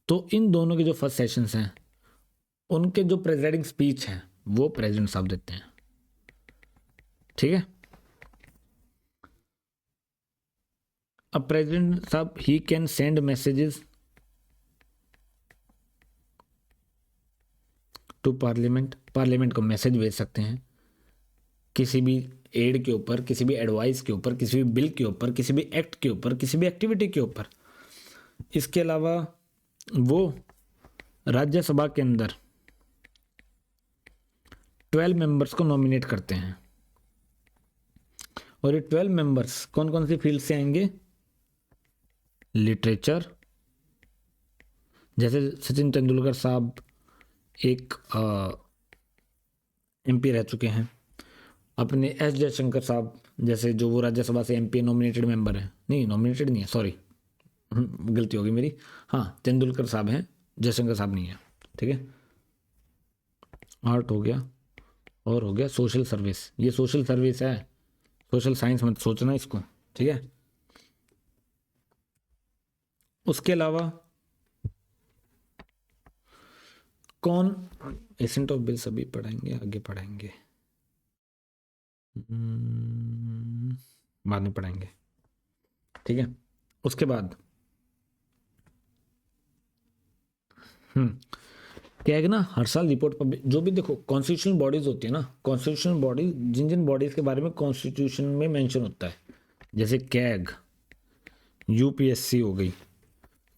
तो इन दोनों के जो फर्स्ट सेशंस हैं उनके जो प्रेसिडिंग स्पीच हैं वो प्रेसिडेंट साहब देते हैं। ठीक है, अब प्रेसिडेंट साहब he can send messages to parliament, parliament को मैसेज भेज सकते हैं किसी भी एड के ऊपर, किसी भी एडवाइस के ऊपर, किसी भी बिल के ऊपर, किसी भी एक्ट के ऊपर, किसी भी एक्टिविटी के ऊपर। इसके अलावा वो राज्यसभा के अंदर 12 मेंबर्स को नॉमिनेट करते हैं और ये 12 मेंबर्स कौन कौन सी फील्ड से आएंगे, लिटरेचर, जैसे सचिन तेंदुलकर साहब एक एमपी रह चुके हैं, अपने एस जयशंकर साहब जैसे जो वो राज्यसभा से एमपी नॉमिनेटेड मेंबर हैं, नहीं नॉमिनेटेड नहीं है, सॉरी गलती होगी मेरी, हाँ तेंदुलकर साहब हैं, जयशंकर साहब नहीं है। ठीक है, आर्ट हो गया और हो गया सोशल सर्विस, ये सोशल सर्विस है, सोशल साइंस मत सोचना इसको। ठीक है, उसके अलावा कौन, एसेंट ऑफ बिल सभी पढ़ाएंगे, आगे पढ़ाएंगे, बाद में पढ़ाएंगे। ठीक है, उसके बाद क्या है कि ना हर साल रिपोर्ट पर जो भी देखो कॉन्स्टिट्यूशनल बॉडीज होती है ना, कॉन्स्टिट्यूशनल बॉडी जिन जिन बॉडीज के बारे में कॉन्स्टिट्यूशन में मेंशन होता है, जैसे कैग, यूपीएससी हो गई,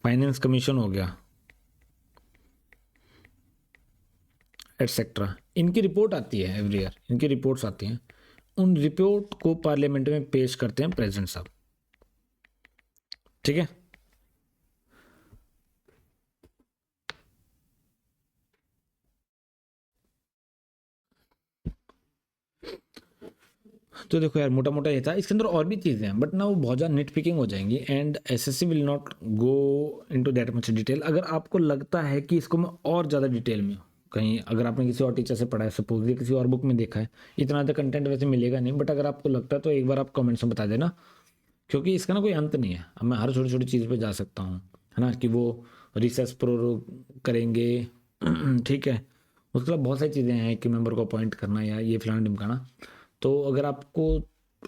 फाइनेंस कमीशन हो गया, एटसेट्रा, इनकी रिपोर्ट आती है एवरी ईयर, इनकी रिपोर्ट्स आती हैं, उन रिपोर्ट को पार्लियामेंट में पेश करते हैं प्रेसिडेंट साहब। ठीक है। तो देखो यार, मोटा मोटा ये था। इसके अंदर और भी चीज़ें हैं बट ना वो बहुत ज़्यादा नेट पिकिंग हो जाएंगी and SSC will not go into that much detail. अगर आपको लगता है कि इसको मैं और ज़्यादा डिटेल में कहीं, अगर आपने किसी और टीचर से पढ़ा है, सपोज किसी और बुक में देखा है, इतना ज़्यादा कंटेंट वैसे मिलेगा नहीं, बट अगर आपको लगता है तो एक बार आप कमेंट्स में बता देना, क्योंकि इसका ना कोई अंत नहीं है। अब मैं हर छोटी छोटी चीज़ पे जा सकता हूँ, है ना, कि वो रिसर्च प्रो करेंगे ठीक है। उसके बाद बहुत सारी चीज़ें हैं कि मेंबर को अपॉइंट करना या ये फलाना ढिमकाना। तो अगर आपको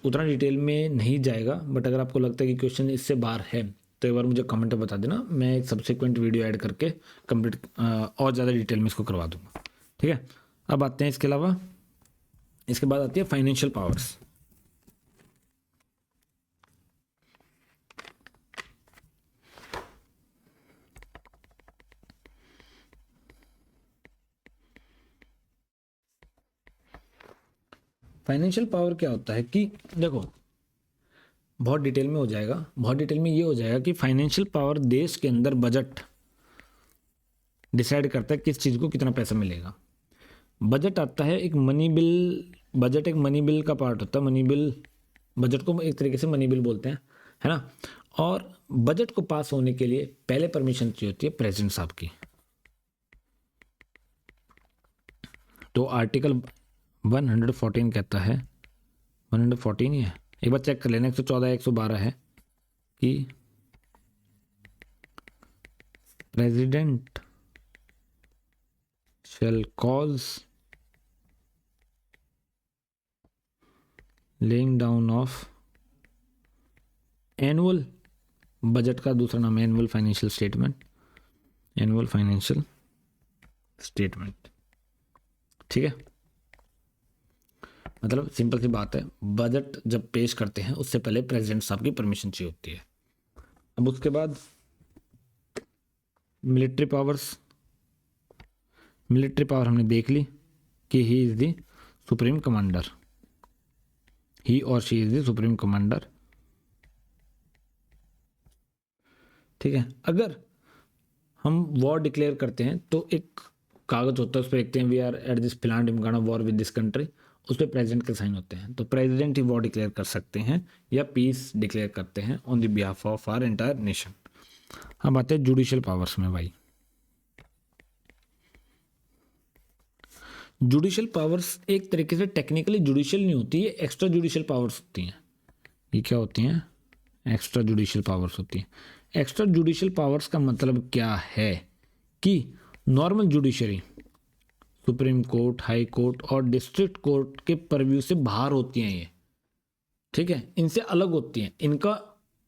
उतना डिटेल में नहीं जाएगा, बट अगर आपको लगता है कि क्वेश्चन इससे बाहर है तो एक बार मुझे कमेंट में बता देना, मैं एक सब्सिक्वेंट वीडियो ऐड करके कंप्लीट और ज़्यादा डिटेल में इसको करवा दूंगा। ठीक है। अब आते हैं इसके अलावा, इसके बाद आती है फाइनेंशियल पावर्स। फाइनेंशियल पावर क्या होता है कि देखो, बहुत डिटेल में हो जाएगा, बहुत डिटेल में ये हो जाएगा कि फाइनेंशियल पावर देश के अंदर बजट डिसाइड करता है किस चीज़ को कितना पैसा मिलेगा। बजट आता है एक मनी बिल, बजट एक मनी बिल का पार्ट होता है। मनी बिल, बजट को एक तरीके से मनी बिल बोलते हैं, है ना। और बजट को पास होने के लिए पहले परमिशन चाहिए होती है प्रेसिडेंट साहब की। तो आर्टिकल 114 कहता है, 114 ही है, एक बार चेक कर लेना, 114 112 है कि president shall cause laying down of annual budget का दूसरा नाम है annual financial statement, annual financial statement. ठीक है। मतलब सिंपल सी बात है, बजट जब पेश करते हैं उससे पहले प्रेसिडेंट साहब की परमिशन चाहिए होती है। अब उसके बाद मिलिट्री पावर्स, मिलिट्री पावर हमने देख ली कि he is the supreme commander, he और she is the supreme commander. ठीक है। अगर हम वॉर डिक्लेयर करते हैं तो एक कागज होता है, उस पर लिखते हैं we are at this plan ढिमकाना वॉर विद दिस कंट्री, उस पर प्रेसिडेंट के साइन होते हैं। तो प्रेसिडेंट ही वॉर डिक्लेयर कर सकते हैं या पीस डिक्लेयर करते हैं on the behalf of our entire nation. हम आते हैं जुडिशियल पावर्स में भाई। जुडिशियल पावर्स एक तरीके से टेक्निकली जुडिशियल नहीं होती है, एक्स्ट्रा जुडिशियल पावर्स होती हैं। ये क्या होती हैं? एक्स्ट्रा जुडिशियल पावर्स होती हैं। एक्स्ट्रा जुडिशियल पावर्स का मतलब क्या है कि normal judiciary, supreme court, high court और डिस्ट्रिक्ट कोर्ट के परव्यू से बाहर होती हैं ये। ठीक है, इनसे अलग होती हैं, इनका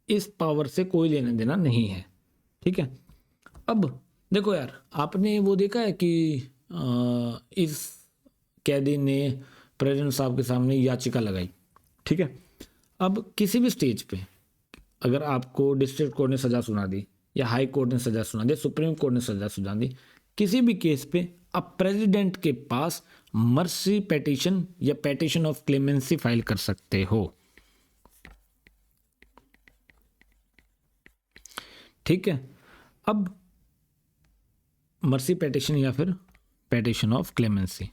इस पावर से कोई लेना देना नहीं है। ठीक है। अब देखो यार, आपने वो देखा है कि इस कैदी ने प्रेसिडेंट साहब के सामने याचिका लगाई। ठीक है। अब किसी भी स्टेज पे अगर आपको डिस्ट्रिक्ट कोर्ट ने सजा सुना दी या हाई कोर्ट ने सजा सुना दी, सुप्रीम कोर्ट ने सजा सुना दी, किसी भी केस पे आप प्रेसिडेंट के पास मर्सी पेटिशन या पेटिशन ऑफ क्लेमेंसी फाइल कर सकते हो। ठीक है। अब मर्सी पेटिशन या फिर पेटिशन ऑफ क्लेमेंसी,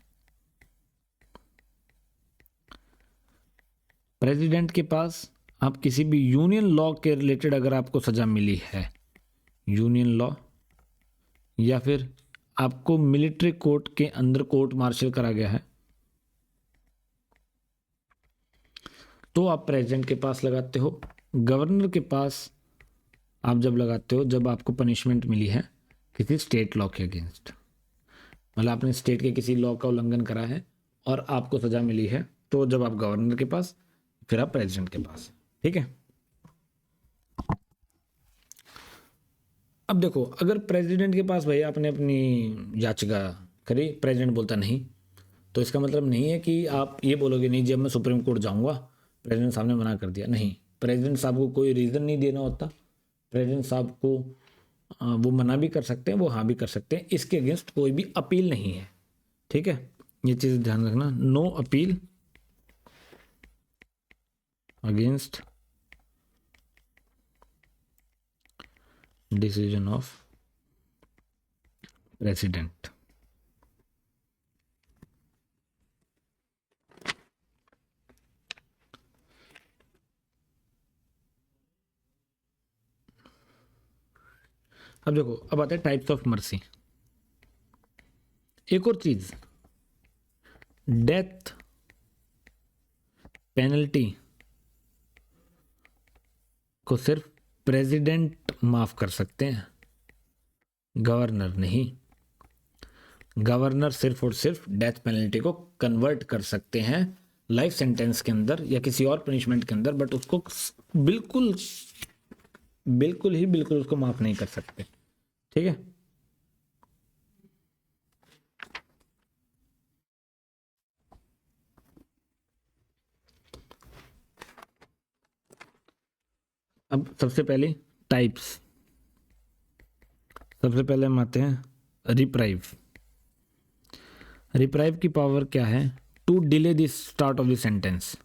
प्रेसिडेंट के पास आप किसी भी यूनियन लॉ के रिलेटेड अगर आपको सजा मिली है, यूनियन लॉ, या फिर आपको मिलिट्री कोर्ट के अंदर कोर्ट मार्शल करा गया है, तो आप प्रेसिडेंट के पास लगाते हो। गवर्नर के पास आप जब लगाते हो जब आपको पनिशमेंट मिली है किसी स्टेट लॉ के अगेंस्ट, मतलब आपने स्टेट के किसी लॉ का उल्लंघन करा है और आपको सजा मिली है, तो जब आप गवर्नर के पास, फिर आप प्रेसिडेंट के पास। ठीक है। अब देखो, अगर प्रेसिडेंट के पास भाई आपने अपनी याचिका करी, प्रेसिडेंट बोलता नहीं, तो इसका मतलब नहीं है कि आप ये बोलोगे नहीं जब मैं सुप्रीम कोर्ट जाऊंगा, प्रेसिडेंट साहब ने मना कर दिया। नहीं, प्रेसिडेंट साहब को कोई रीज़न नहीं देना होता। प्रेसिडेंट साहब को वो मना भी कर सकते हैं, वो हाँ भी कर सकते हैं। इसके अगेंस्ट कोई भी अपील नहीं है। ठीक है, ये चीज़ ध्यान रखना, no appeal against decision of president. अब देखो, अब आते हैं टाइप्स ऑफ मर्सी। एक और चीज, डेथ पेनल्टी को सिर्फ प्रेसिडेंट माफ कर सकते हैं, गवर्नर नहीं। गवर्नर सिर्फ और सिर्फ डेथ पेनल्टी को कन्वर्ट कर सकते हैं लाइफ सेंटेंस के अंदर या किसी और पनिशमेंट के अंदर, बट उसको बिल्कुल बिल्कुल उसको माफ नहीं कर सकते। ठीक है, अब सबसे पहले टाइप्स, सबसे पहले हम आते हैं रिप्राइव। रिप्राइव की पावर क्या है? To delay the start of the sentence.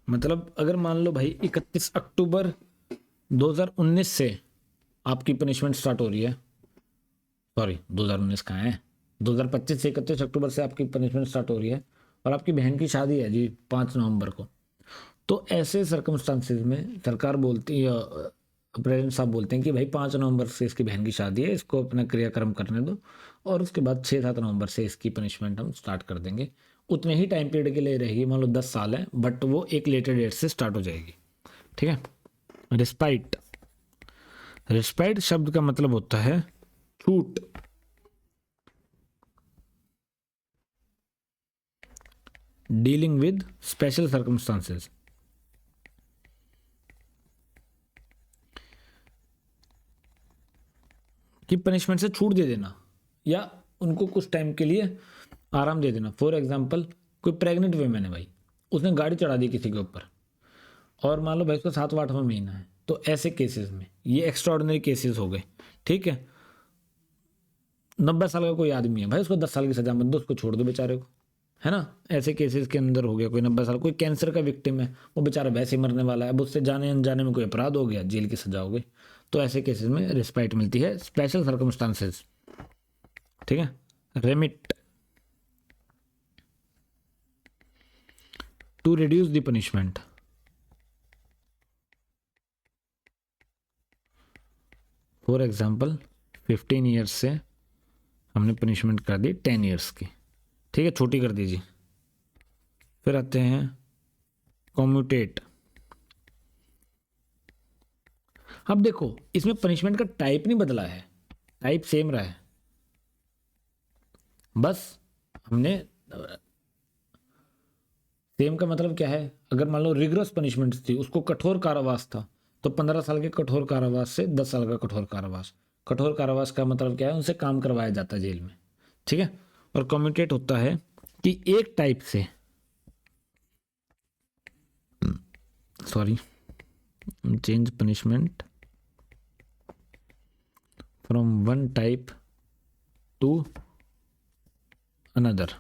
मतलब अगर मान लो भाई 31 अक्टूबर 2019 से आपकी पनिशमेंट स्टार्ट हो रही है, सॉरी 2019 कहाँ है, 2025 से 31 अक्टूबर से आपकी पनिशमेंट स्टार्ट हो रही है और आपकी बहन की शादी है जी 5 नवंबर को, तो ऐसे सर्कमस्टांसिस में सरकार बोलती है, प्रेसिडेंट साहब बोलते हैं कि भाई 5 नवंबर से इसकी बहन की शादी है, इसको अपना क्रियाक्रम करने दो और उसके बाद 6-7 नवंबर से इसकी पनिशमेंट हम स्टार्ट कर देंगे। उतने ही टाइम पीरियड के लिए रहेगी, मान लो 10 साल है, बट वो एक लेटर डेट से स्टार्ट हो जाएगी। ठीक है। रिस्पाइट, रिस्पाइट शब्द का मतलब होता है छूट। डीलिंग विद स्पेशल सर्कमस्टांसेस, कि पनिशमेंट से छूट दे देना या उनको कुछ टाइम के लिए आराम दे देना। फॉर एग्जांपल, कोई प्रेग्नेंट वुमेन है भाई, उसने गाड़ी चढ़ा दी किसी के ऊपर और मान लो भाई उसका 7वां-8वां महीना है, तो ऐसे केसेस में ये एक्स्ट्राऑर्डिनरी केसेस हो गए। ठीक है, 90 साल का कोई आदमी है भाई, उसको 10 साल की सजा मत दो, उसको छोड़ दो बेचारे को, है ना। ऐसे केसेस के अंदर हो गया कोई 90 साल, कोई कैंसर का विक्टिम है, वो बेचारा वैसे ही मरने वाला है, अब उससे जाने अनजाने में कोई अपराध हो गया, जेल की सजा हो गई, तो ऐसे केसेस में रिस्पाइट मिलती है, स्पेशल सर्कमस्टांसेस। ठीक है। Remit, to reduce the punishment. For example 15 years से हमने पनिशमेंट कर दी 10 ईयर्स की, ठीक है, छोटी कर दीजिए। फिर आते हैं कॉम्यूटेट। अब देखो, इसमें पनिशमेंट का टाइप नहीं बदला है, टाइप सेम रहा है, बस हमने सेम का मतलब क्या है, अगर मान लो रिगरस पनिशमेंट थी, उसको कठोर कारावास था, तो 15 साल के कठोर कारावास से 10 साल का कठोर कारावास। कठोर कारावास का मतलब क्या है, उनसे काम करवाया जाता है जेल में। ठीक है। और कम्यूटेट होता है कि एक टाइप से, sorry, change punishment from one type two another.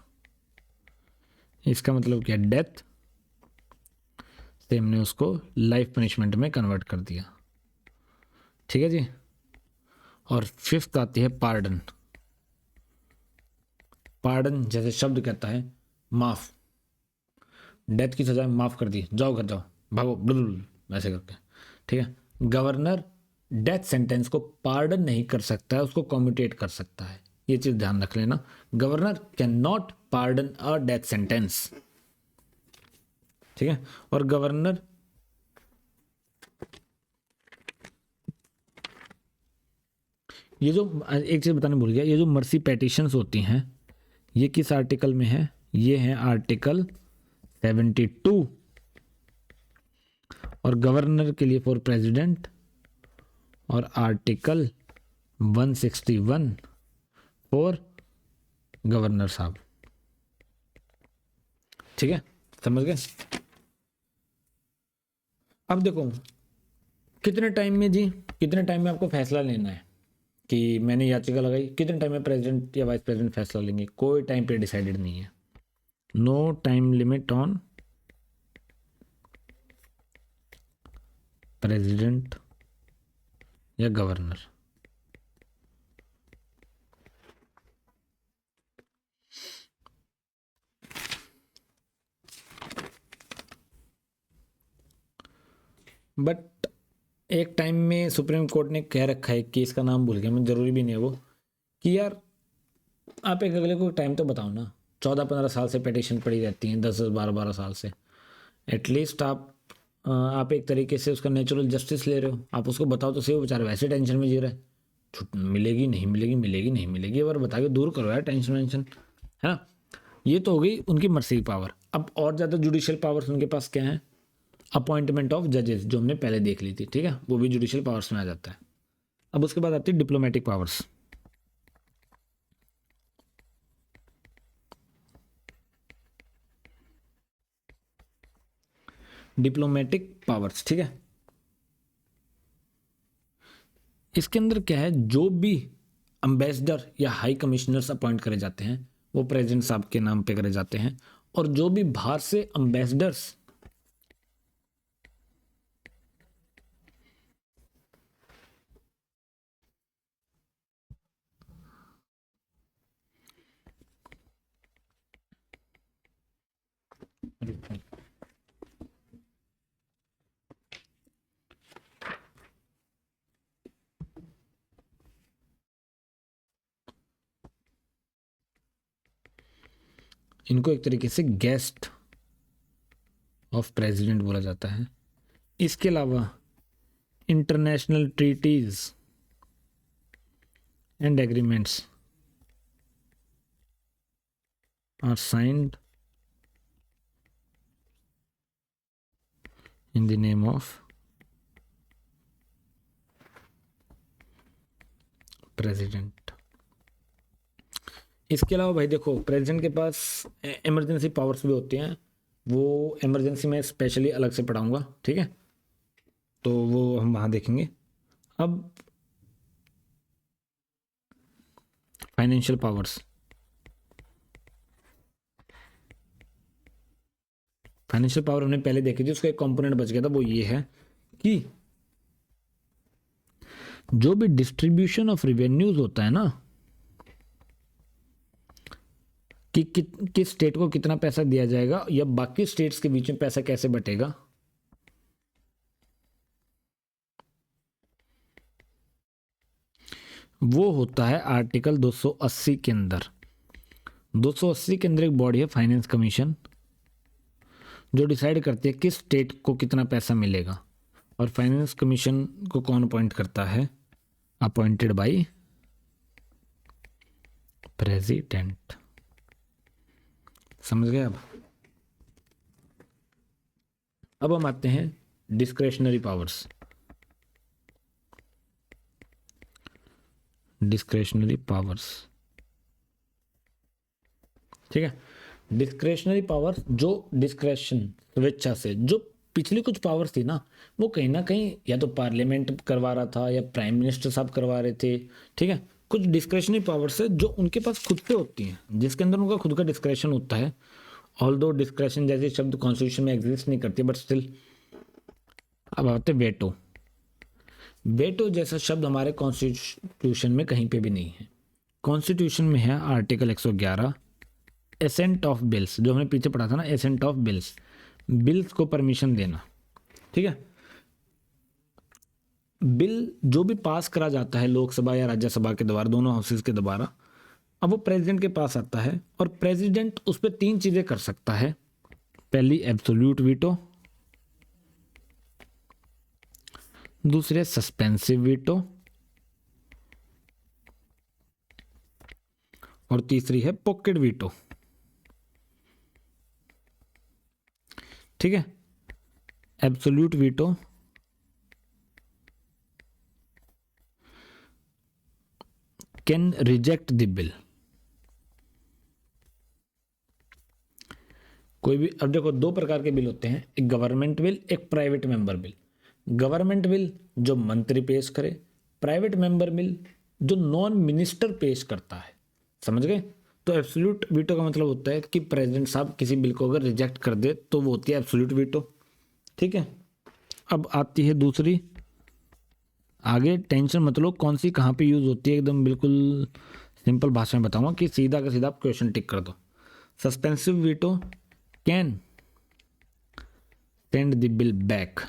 इसका मतलब क्या, डेथ से हमने उसको लाइफ पनिशमेंट में कन्वर्ट कर दिया। ठीक है जी। और फिफ्थ आती है पार्डन। पार्डन जैसे शब्द कहता है माफ, डेथ की सजा माफ कर दी, जाओ घर जाओ, भागो ब्लुल, वैसे करके। ठीक है। गवर्नर डेथ सेंटेंस को पार्डन नहीं कर सकता है, उसको कम्यूटेट कर सकता है, ये चीज ध्यान रख लेना। Governor can not pardon a death sentence. ठीक है। और गवर्नर ये जो, एक चीज बताने भूल गया, ये जो मर्सी पेटिशंस होती हैं, ये किस आर्टिकल में है, ये है आर्टिकल 72, और गवर्नर के लिए फॉर प्रेसिडेंट, और आर्टिकल 161 फॉर गवर्नर साहब। ठीक है, समझ गए। अब देखो कितने टाइम में जी, कितने टाइम में आपको फैसला लेना है कि मैंने याचिका लगाई, कितने टाइम में प्रेसिडेंट या वाइस प्रेसिडेंट फैसला लेंगे, कोई टाइम पे डिसाइडेड नहीं है। No time limit on president या गवर्नर। बट एक टाइम में सुप्रीम कोर्ट ने कह रखा है कि इसका नाम भूल गया मैं, जरूरी भी नहीं है वो, कि यार आप एक अगले को टाइम तो बताओ ना। 14-15 साल से पिटीशन पड़ी रहती हैं, 10-12 साल से। एटलीस्ट आप एक तरीके से उसका नेचुरल जस्टिस ले रहे हो, आप उसको बताओ तो सही। वो बेचारा वैसे टेंशन में जी रहा है, छुट मिलेगी नहीं मिलेगी, मिलेगी नहीं मिलेगी, और बता के दूर करो यार टेंशन वेंशन, है ना। ये तो हो गई उनकी मर्सी की पावर। अब और ज़्यादा जुडिशियल पावर्स उनके पास क्या है? अपॉइंटमेंट ऑफ जजेस, जो हमने पहले देख ली थी, ठीक है, वो भी जुडिशियल पावर्स में आ जाता है। अब उसके बाद आती है डिप्लोमेटिक पावर्स। डिप्लोमेटिक पावर्स, ठीक है, इसके अंदर क्या है? जो भी अम्बेसडर या हाई कमिश्नर्स अपॉइंट करे जाते हैं वो प्रेसिडेंट साहब के नाम पे करे जाते हैं, और जो भी बाहर से अम्बेसडर्स इनको एक तरीके से गेस्ट ऑफ प्रेसिडेंट बोला जाता है। इसके अलावा international treaties and agreements are signed in the name of president. इसके अलावा भाई देखो, प्रेसिडेंट के पास इमरजेंसी पावर्स भी होती हैं, वो इमरजेंसी में स्पेशली अलग से पढ़ाऊंगा, ठीक है, तो वो हम वहाँ देखेंगे। अब फाइनेंशियल पावर्स, फाइनेंशियल पावर हमने पहले देखी थी, उसका एक कंपोनेंट बच गया था, वो ये है कि जो भी डिस्ट्रीब्यूशन ऑफ रिवेन्यूज होता है ना, कि किस स्टेट को कितना पैसा दिया जाएगा या बाकी स्टेट्स के बीच में पैसा कैसे बटेगा, वो होता है आर्टिकल 280 के अंदर। 280 के अंदर एक बॉडी है फाइनेंस कमीशन, जो डिसाइड करती है किस स्टेट को कितना पैसा मिलेगा। और फाइनेंस कमीशन को कौन अपॉइंट करता है? Appointed by president. समझ गए? अब हम आते हैं डिस्क्रेशनरी पावर्स। डिस्क्रेशनरी पावर्स, ठीक है, डिस्क्रेशनरी पावर्स, जो डिस्क्रेशन स्वेच्छा से, जो पिछली कुछ पावर्स थी ना, वो कहीं ना कहीं या तो पार्लियामेंट करवा रहा था या प्राइम मिनिस्टर साहब करवा रहे थे, ठीक है। कुछ डिस्क्रेशनरी पावर्स है जो उनके पास खुद से होती हैं, जिसके अंदर उनका खुद का डिस्क्रेशन होता है। ऑल्दो डिस्क्रेशन जैसे शब्द कॉन्स्टिट्यूशन में एग्जिस्ट नहीं करती, बट स्टिल। अब आते वेटो। वेटो जैसा शब्द हमारे कॉन्स्टिट्यूशन में कहीं पे भी नहीं है। कॉन्स्टिट्यूशन में है आर्टिकल 111, एसेंट ऑफ बिल्स, जो हमने पीछे पढ़ा था ना, एसेंट ऑफ बिल्स, बिल्स को परमिशन देना, ठीक है। बिल जो भी पास करा जाता है लोकसभा या राज्यसभा के द्वारा, दोनों हाउसेस के द्वारा, अब वो प्रेसिडेंट के पास आता है, और प्रेसिडेंट उस पर 3 चीजें कर सकता है। पहली एब्सोल्यूट वीटो, दूसरे सस्पेंसिव वीटो, और तीसरी है पॉकेट वीटो, ठीक है। Absolute veto can reject the bill. कोई भी, अब देखो 2 प्रकार के बिल होते हैं, एक गवर्नमेंट बिल, एक private member bill. Government bill जो मंत्री पेश करे, प्राइवेट मेंबर बिल जो नॉन मिनिस्टर पेश करता है। समझ गए? तो एब्सोल्यूट वीटो का मतलब होता है कि प्रेसिडेंट साहब किसी बिल को अगर रिजेक्ट कर दे तो वो होती है एब्सोल्यूट वीटो। ठीक है, अब आती है दूसरी, आगे टेंशन मत लो कौन सी कहाँ पे यूज़ होती है, एकदम बिल्कुल सिंपल भाषा में बताऊंगा कि सीधा का सीधा आप क्वेश्चन टिक कर दो। Suspensive veto can send the bill back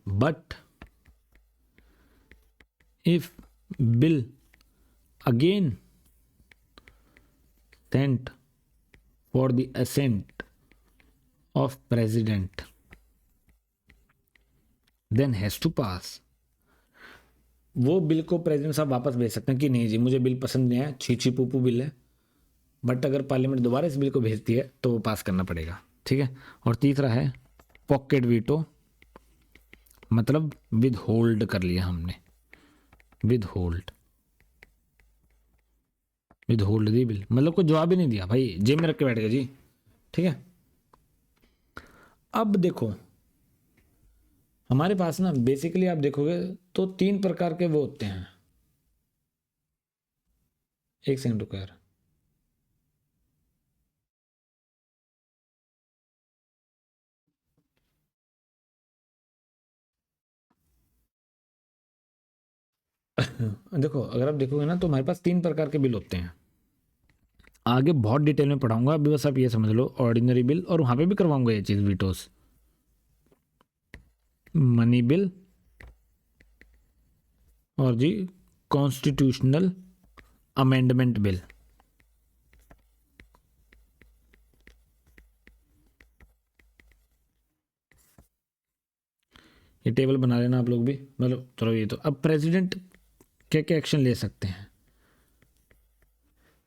but if bill again sent for the assent of president then has to pass। वो बिल को प्रेसिडेंट साहब वापस भेज सकते हैं कि नहीं जी मुझे बिल पसंद नहीं है, छी छी पू पू बिल है, बट अगर पार्लियामेंट दोबारा इस बिल को भेजती है तो वो पास करना पड़ेगा। ठीक है, और तीसरा है पॉकेट वीटो, मतलब विद होल्ड कर लिया हमने, विद होल्ड दी बिल, मतलब कोई जवाब ही नहीं दिया भाई, जेब में रख के बैठ गया जी। ठीक है, अब देखो हमारे पास ना बेसिकली आप देखोगे तो 3 प्रकार के वो होते हैं। एक सेकंड रुको यार, देखो अगर आप देखोगे ना तो हमारे पास 3 प्रकार के बिल होते हैं। आगे बहुत डिटेल में पढ़ाऊंगा, अभी बस आप ये समझ लो ऑर्डिनरी बिल, और वहां पे भी करवाऊंगा ये चीज़ वीटोस, मनी बिल और जी कॉन्स्टिट्यूशनल अमेंडमेंट बिल। ये टेबल बना लेना आप लोग भी, मतलब चलो ये तो। अब प्रेसिडेंट क्या क्या एक्शन ले सकते हैं,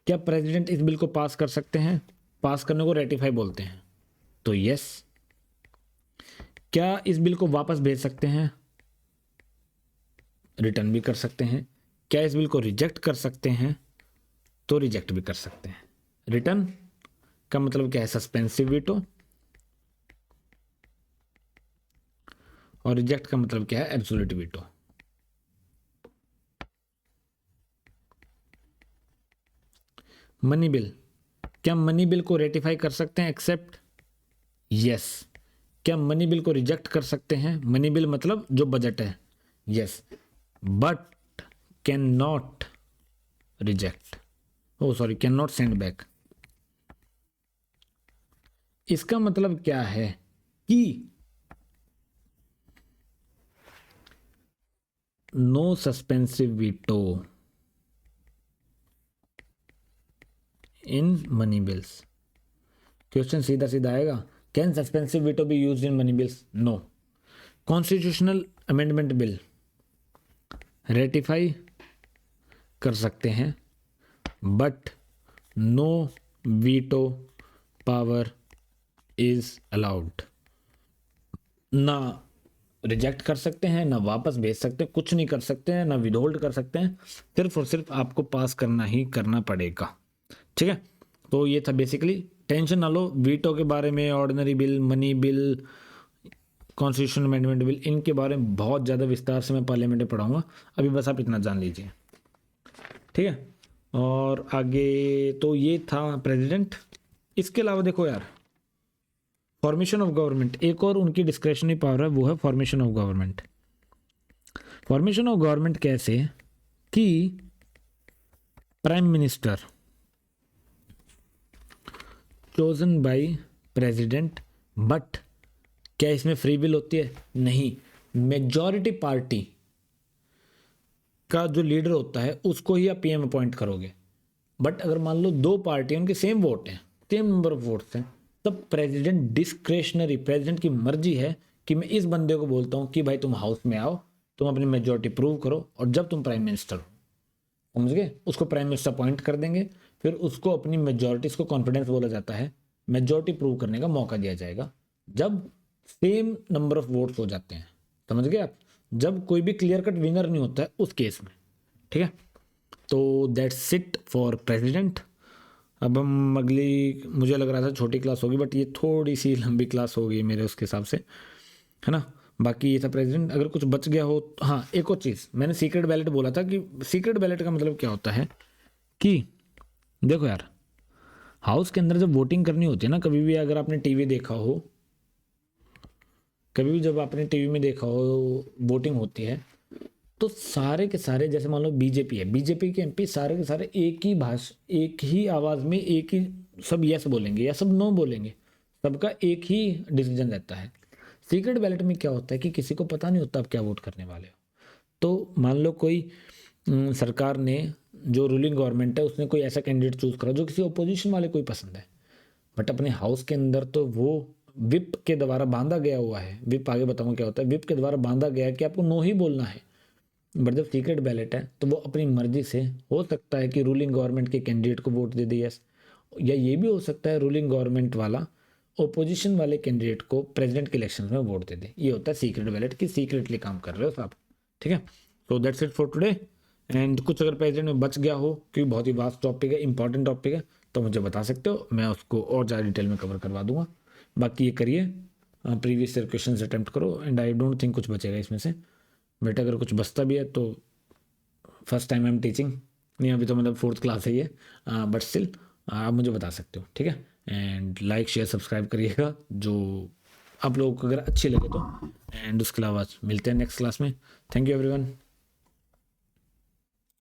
क्या प्रेसिडेंट इस बिल को पास कर सकते हैं, पास करने को रेटिफाई बोलते हैं, तो यस। क्या इस बिल को वापस भेज सकते हैं, रिटर्न भी कर सकते हैं। क्या इस बिल को रिजेक्ट कर सकते हैं, तो रिजेक्ट भी कर सकते हैं। रिटर्न का मतलब क्या है, सस्पेंसिव वीटो, और रिजेक्ट का मतलब क्या है, एब्सोल्यूट वीटो। मनी बिल, क्या मनी बिल को रेटिफाई कर सकते हैं, एक्सेप्ट, यस। क्या मनी बिल को रिजेक्ट कर सकते हैं, मनी बिल मतलब जो बजट है, yes, but can not reject, oh sorry can not send back. इसका मतलब क्या है कि no suspensive veto in money bills. Question सीधा सीधा आएगा, can suspensive veto be used in money bills, no. Constitutional amendment bill ratify कर सकते हैं but no veto power is allowed. ना रिजेक्ट कर सकते हैं, ना वापस भेज सकते हैं, कुछ नहीं कर सकते हैं, ना विदहोल्ड कर सकते हैं, सिर्फ और सिर्फ आपको पास करना ही करना पड़ेगा। ठीक है, तो ये था बेसिकली। टेंशन ना लो वीटो के बारे में, ordinary bill, money bill, constitution amendment bill, इनके बारे में बहुत ज़्यादा विस्तार से मैं पार्लियामेंट में पढ़ाऊंगा, अभी बस आप इतना जान लीजिए। ठीक है, और आगे तो ये था प्रेसिडेंट। इसके अलावा देखो यार, फॉर्मेशन ऑफ गवर्नमेंट, एक और उनकी डिस्क्रेशनरी पावर है, वो है formation of government. Formation of government कैसे कि prime minister chosen by president, but क्या इसमें फ्री विल होती है, नहीं। मेजॉरिटी पार्टी का जो लीडर होता है उसको ही आप पीएम अपॉइंट करोगे, बट अगर मान लो 2 पार्टी उनके सेम वोट हैं, सेम नंबर ऑफ वोट्स हैं, तब प्रेसिडेंट डिस्क्रेशनरी, प्रेसिडेंट की मर्जी है कि मैं इस बंदे को बोलता हूं कि भाई तुम हाउस में आओ, तुम अपनी मेजॉरिटी प्रूव करो, और जब तुम प्राइम मिनिस्टर हो, समझ गए, उसको प्राइम मिनिस्टर अपॉइंट कर देंगे, फिर उसको अपनी मेजॉरिटी, इसको कॉन्फिडेंस बोला जाता है, मेजॉरिटी प्रूव करने का मौका दिया जाएगा जब सेम नंबर ऑफ वोट्स हो जाते हैं। समझ गए आप, जब कोई भी क्लियर कट विनर नहीं होता है उस केस में। ठीक है, तो दैट्स इट फॉर प्रेसिडेंट। अब हम अगली, मुझे लग रहा था छोटी क्लास होगी, बट ये थोड़ी सी लंबी क्लास होगी मेरे उसके हिसाब से, है ना। बाकी ये था प्रेसिडेंट। अगर कुछ बच गया हो, हाँ एक और चीज़ मैंने सीक्रेट बैलेट बोला था कि सीक्रेट बैलेट का मतलब क्या होता है कि देखो यार, हाउस के अंदर जब वोटिंग करनी होती है ना, कभी भी अगर आपने टीवी देखा हो, कभी भी जब आपने टीवी में देखा हो वोटिंग होती है, तो सारे के सारे, जैसे मान लो बीजेपी है, बीजेपी के एमपी सारे के सारे एक ही आवाज़ में एक ही सब यस बोलेंगे या सब नो बोलेंगे, सबका एक ही डिसीजन रहता है। सीक्रेट बैलेट में क्या होता है कि किसी को पता नहीं होता आप क्या वोट करने वाले हो। तो मान लो कोई सरकार ने, जो रूलिंग गवर्नमेंट है, उसने कोई ऐसा कैंडिडेट चूज करा जो किसी अपोजिशन वाले को ही पसंद है, बट अपने हाउस के अंदर तो वो विप के द्वारा बांधा गया हुआ है। विप आगे बताऊंगा क्या होता है। विप के द्वारा बांधा गया है कि आपको नो ही बोलना है। बट जब सीक्रेट बैलेट है तो वो अपनी मर्जी से, हो सकता है कि रूलिंग गवर्नमेंट के कैंडिडेट को वोट दे दे यस, या ये भी हो सकता है रूलिंग गवर्नमेंट वाला ओपोजिशन वाले कैंडिडेट को प्रेसिडेंट के इलेक्शन में वोट दे दे। ये होता है सीक्रेट बैलेट की सीक्रेटली काम कर रहे हो आप। ठीक है, तो that's it for today. And कुछ अगर प्रेसिडेंट में बच गया हो, क्योंकि बहुत ही वास्ट टॉपिक है, इंपॉर्टेंट टॉपिक है, तो मुझे बता सकते हो, मैं उसको और ज़्यादा डिटेल में कवर करवा दूंगा। बाकी ये करिए, प्रीवियस ईयर क्वेश्चन अटैम्प्ट करो, एंड आई डोंट थिंक कुछ बचेगा इसमें से। बेटा अगर कुछ बचता भी है तो first time I am teaching, नहीं अभी तो मतलब 4th क्लास है ये, बट स्टिल आप मुझे बता सकते हो। ठीक है, एंड लाइक शेयर सब्सक्राइब करिएगा जो आप लोगों को अगर अच्छी लगे तो। एंड उसके अलावा मिलते हैं नेक्स्ट क्लास में। Thank you everyone.